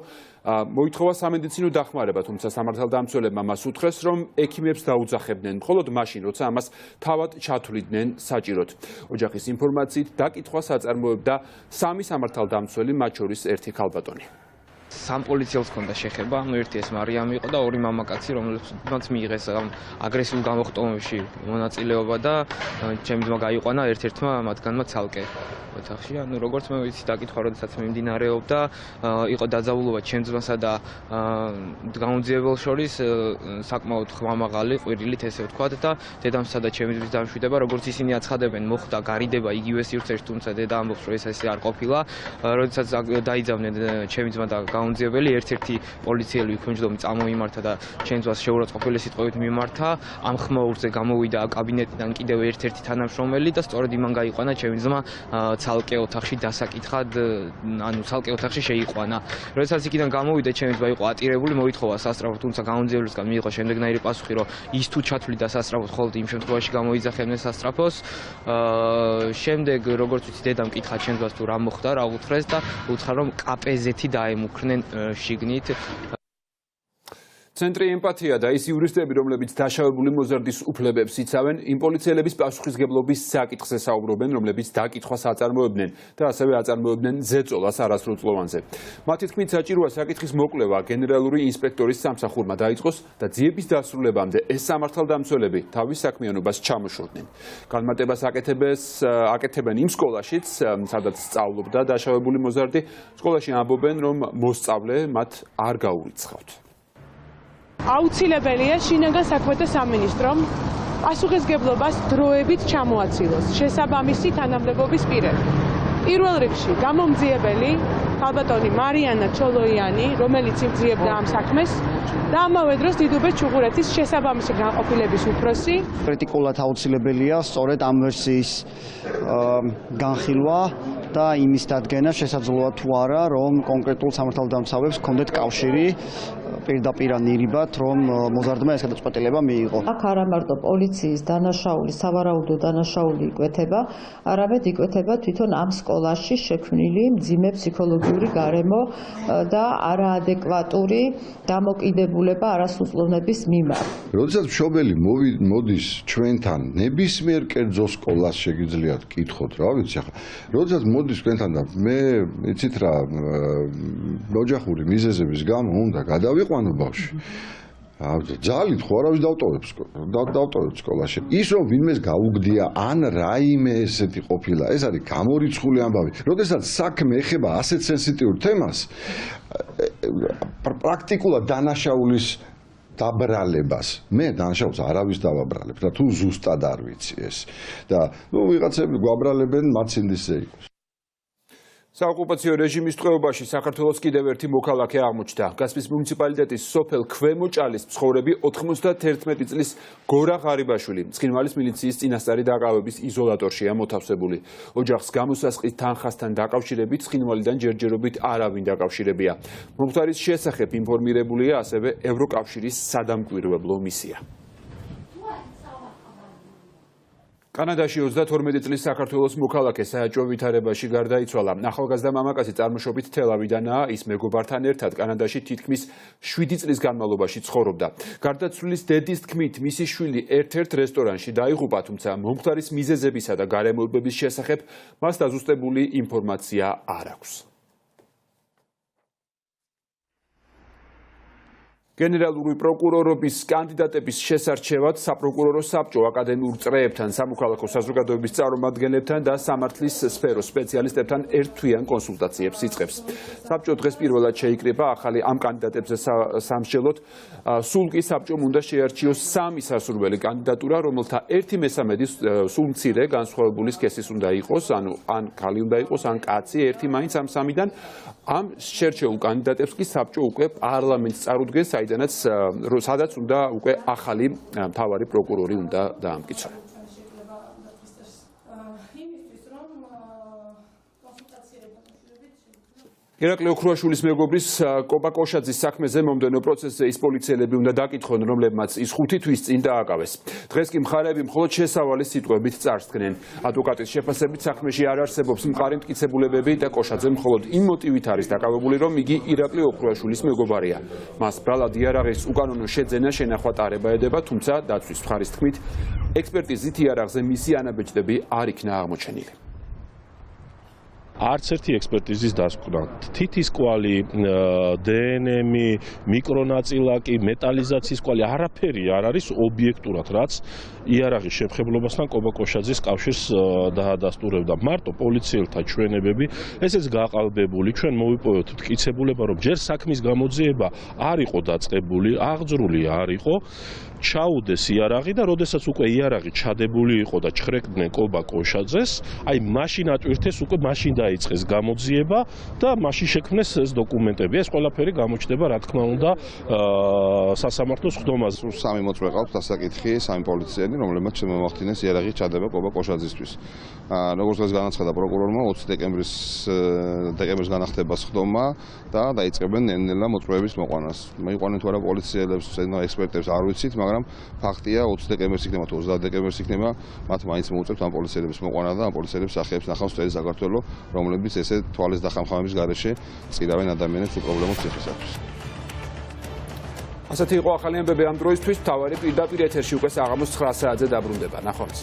S1: მოითხოვა სამედიცინო დახმარება, თუმცა სამართალდამცველებმა მას უთხრეს, რომ ექიმებს დაუძახებდნენ, მხოლოდ მაშინ, როცა ამას თავად ჩათვლიდნენ საჭიროდ. ოჯახის ინფორმაციით დაკითხვას აწარმოებდა 3 სამართალდამცველი, მათ შორის 1 ქალბატონი.
S20: სამ პოლიციელს ჰქონდა შეხება, ერთი ეს მარიამი იყო და 2 მამაკაცი, რომელთაც მიიღეს აგრესიულ გამოხტომებში მონაწილეობა და ჩემი ძმა გაიყვანა ერთ-ერთმა მათგანმა ცალკე ოთახში. ანუ როგორც მე ვიცი, დაკითხვა როდესაც მიმდინარეობდა, იყო დაძაბულობა ჩემ ძმასა და გამოძიებელ შორის საკმაოდ ხმამაღალი ყვირილით, ესე ვთქვათ და დედამსა და ჩემი ძმის დამშვიდება, როგორც ისინი აცხადებენ, მოხდა გარიდება იგივე სივრცეში, თუმცა დედა ამბობს, რომ ეს ასე არ ყოფილა. როდესაც დაიძაბნენ ჩემი ძმა და გამოძიებელი, ერთ-ერთი პოლიციელი იქონჯდომი წამოიმართა და ჩემ ძმას შეურაცხყოფელი სიტყვებით მიმართა. ამ ხმაურზე გამოვიდა კაბინეტიდან კიდევ ერთ-ერთი თანამშრომელი და სწორედ იმან გაიყვანა ჩემი ძმა ცალკე ოთახში დასაკითხად, ანუ ცალკე ოთახში შეიყვანა. როდესაც იქიდან გამოვიდა, ჩემი ძმა იყო ატირებული, მოითხოვა სასწრაფოდ, თუმცა გამოძიებელისგან მიიღო შემდეგნაირი პასუხი, რომ ის თუ ჩათვლიდა სასწრაფოდ, ხოლმე იმ შემთხვევაში გამოიძახებდნენ სასწრაფოს. შემდეგ, როგორც ვიცი, დედამ კითხა ჩემ ძმას თუ რა მოხდა, რა უთხრეს და უთხრა, რომ კაპეზეთი დაემუქრნენ შიგნით.
S1: ცენტრი ემპათია და ის იურისტები, რომლებიც დაშავებული მოზარდის უფლებებს იცავენ, იმ პოლიციელების პასუხისგებლობის საკითხზე საუბრობენ, რომლებიც დაკითხვას აწარმოებდნენ და ასევე აწარმოებდნენ ზეწოლას არასრულწლოვანზე. მათი თქმით, საჭიროა საკითხის მოკვლევა გენერალური ინსპექტორის სამსახურმა დაიწყოს და ძიების დასრულებამდე ეს სამართალდამცველები თავის საქმიანობას ჩამოშორდნენ. განმარტებას აკეთებენ იმ სკოლაშიც, სადაც სწავლობდა დაშავებული მოზარდი. სკოლაში ამბობენ, რომ მოსწავლე მათ არ გაურიცხავთ.
S21: აუცილებელია შინაგან საქმეთა სამინისტრომ
S2: პასუხისგებლობას დროებით ჩამოაცილოს შესაბამისი თანამდებობის პირები. პირველ რიგში გამომძიებელი ქალბატონი მარიანა ჩოლოიანი, რომელიც იმძიებდა ამ საქმეს და ამავე დროს დიდუბეს ჩუღურეთის შესაბამისი განყოფილების უფროსი.
S6: კრიტიკულად აუცილებელია სწორედ ამ ვერსიის განხილვა და იმის დადგენა შესაძლოა თუ არა, რომ კონკრეტულ სამართალდამცავებს ჰქონდეთ კავშირი პირდაპირ ნირიბად, რომ მოზარდმა ეს გადაწყვეტილება მიიღო.
S21: აქ არა მარტო პოლიციის დანაშაული, სავარაუდო დანაშაული იკვეთება, არამედ იკვეთება თვითონ ამ სკოლაში შექმნილი მძიმე ფსიქოლოგიური გარემო და არაადეკვატური დამოკიდებულება არასრულწლოვნების მიმართ.
S22: როდესაც მშობელი მოდის ჩვენთან ნებისმიერ კერძო სკოლას შეგიძლიათ კითხოთ, რა ვიცი ახლა. როდესაც მოდის ჩვენთან და მე იცით რა ოჯახური მიზეზების გამო უნდა გადავიყვანო ბავშვი. ძალით ხო არავის დავტოვებს სკოლაში. ის რომ ვინმეს გაუგდია ან რაიმე ესეთი ყოფილა, ეს არის გამორიცხული ამბავი. როდესაც საქმე ეხება ასეთ სენსიტიურ თემას, პრაქტიკულად დანაშაულის დაბრალებას. მე დანაშაულს არავის დავაბრალებ და თუ ზუსტად არ ვიცი ეს. და ვიღაცები გვაბრალებენ მათ სინდისზე იყოს.
S1: საოკუპაციო რეჟიმის ტყვეობაში საქართველოს კიდევ ერთი მოქალაქე აღმოჩნდა. გასპის მუნიციპალიტეტის სოფელ ქვემოჭალის მცხოვრები 91 წლის გორა ღარიბაშვილი ცხინვალის მილიციის წინასწარი დაკავების იზოლატორშია მოთავსებული. ოჯახს გამოსასყის თანხასთან დაკავშირებით ცხინვალიდან ჯერჯერობით არავინ დაკავშირებია. მომხდარის შესახებ ინფორმირებულია ასევე ევროკავშირის სადამკვირვებლო მისია. კანადაში 32 წლის საქართველოს მოქალაქე საეჭვო ვითარებაში გარდაიცვალა. ახალგაზრდა მამაკაცი წარმოშობით თელავიდანაა, ის მეგობართან ერთად კანადაში თითქმის 7 წლის განმავლობაში ცხოვრობდა. გარდაცვლილის დედის თქმით, მისი შვილი ერთ-ერთ რესტორანში დაიღუპა, თუმცა მომხდარის მიზეზებისა და გარემოებების შესახებ მას დაზუსტებული ინფორმაცია არ აქვს. გენერალური პროკურორობის კანდიდატების შესარჩევად საპროკურორო საბჭო აკადემიურ წრეებთან, სამოქალაქო საზოგადოების წარმომადგენლებთან და სამართლის სფეროს სპეციალისტებთან ერთთვიან კონსულტაციებს იწყებს. საბჭო დღეს პირველად შეიკრიბა ახალი ამ კანდიდატებზე სამსჯელოდ. სულ კი საბჭომ უნდა შეარჩიოს 3 სასურველი კანდიდატურა, რომელთა 1/3 სულ მცირე განსხვავებული სქესის უნდა იყოს, ანუ ან ქალი უნდა იყოს, ან კაცი, ერთი მაინც ამ 3-დან. ამ შერჩეულ კანდიდატებს კი საბჭო უკვე პარლამენტს წარუდგენს, სადაც უნდა უკვე ახალი მთავარი პროკურორი უნდა დაამტკიცონ. ირაკლი ოქრუაშვილის მეგობრის კობა კოშაძის საქმეზე მომდევნო პროცესზე ის პოლიციელები უნდა დაკითხონ, რომლებმაც ის 5 თვის წინ დააკავეს. დღეს კი მხარეები მხოლოდ შესავალის სიტყვებით წარსდგნენ. ადვოკატის შეფასებით საქმეში არ არსებობს მყარი მტკიცებულებები და კოშაძე მხოლოდ იმ მოტივით არის დაკავებული, რომ იგი ირაკლი ოქრუაშვილის მეგობარია. მას ბრალად იარაღის უკანონო შეძენა შენახვა ტარება ედება, თუმცა დაცვის მხარის თქმით, ექსპერტიზით იარაღზე მისი ანაბეჭდები არ იქნა აღმოჩენილი.
S23: არც ერთი ექსპერტიზის დასკვნა, თითის კვალი, დნმ-ი, მიკრონაწილაკი, მეტალიზაციის კვალი, არაფერი არ არის ობიექტურად, რაც იარაღის შემხებლობასთან კობა კოშაძის კავშირს დაადასტურებდა. მარტო პოლიციელთა ჩვენებები, ესეც გაყალბებული, ჩვენ მოიპოვეთ მტკიცებულება, რომ ჯერ საქმის გამოძიება არ იყო დაწყებული, აღძრული არ იყო, ჩაუდეს იარაღი და როდესაც უკვე იარაღი ჩადებული იყო და ჩხრეკდნენ კობა კოშაძეს, აი მაშინ ატვირთეს, უკვე მაშინ დაიწყეს გამოძიება და მაშინ შექმნეს ეს დოკუმენტები. ეს ყველაფერი გამოჩნდება, რა თქმა უნდა, სასამართლოს ხდომაზე.
S24: 3 მოწვე ყავთ დასაკითხი, 3 პოლიციელი, რომლებმაც შემოახდინეს იარაღის ჩადება კობა კოშაძისთვის. როგორც დღეს განაცხადა პროკურორმა, 20 დეკემბერს განახდება ხდომა და დაიწყებენ ნელ-ნელა მოწვევების მოყვანას. მოიყვანენ თუ არა პოლიციელებს, ექსპერტებს არ ვიცით, მაგრამ ფაქტია 20 დეკემბერს იქნება თუ 30 დეკემბერს იქნება, მათ მაინც მოუწევთ ამ პოლიციელების მოყვანა და ამ პოლიციელების სახეებს ნახავს მთელი საქართველო, რომლებიც ესე თვალის დახამხამების გარეშე წირავენ ადამიანებს უპრობლემო ციხისათვის.
S1: ასეთი იყო ახალი ამბები ამ დროისთვის. მთავარი პირდაპირ ეთერში უკვე საღამოს 9 საათზე დაბრუნდება. ნახვამდის.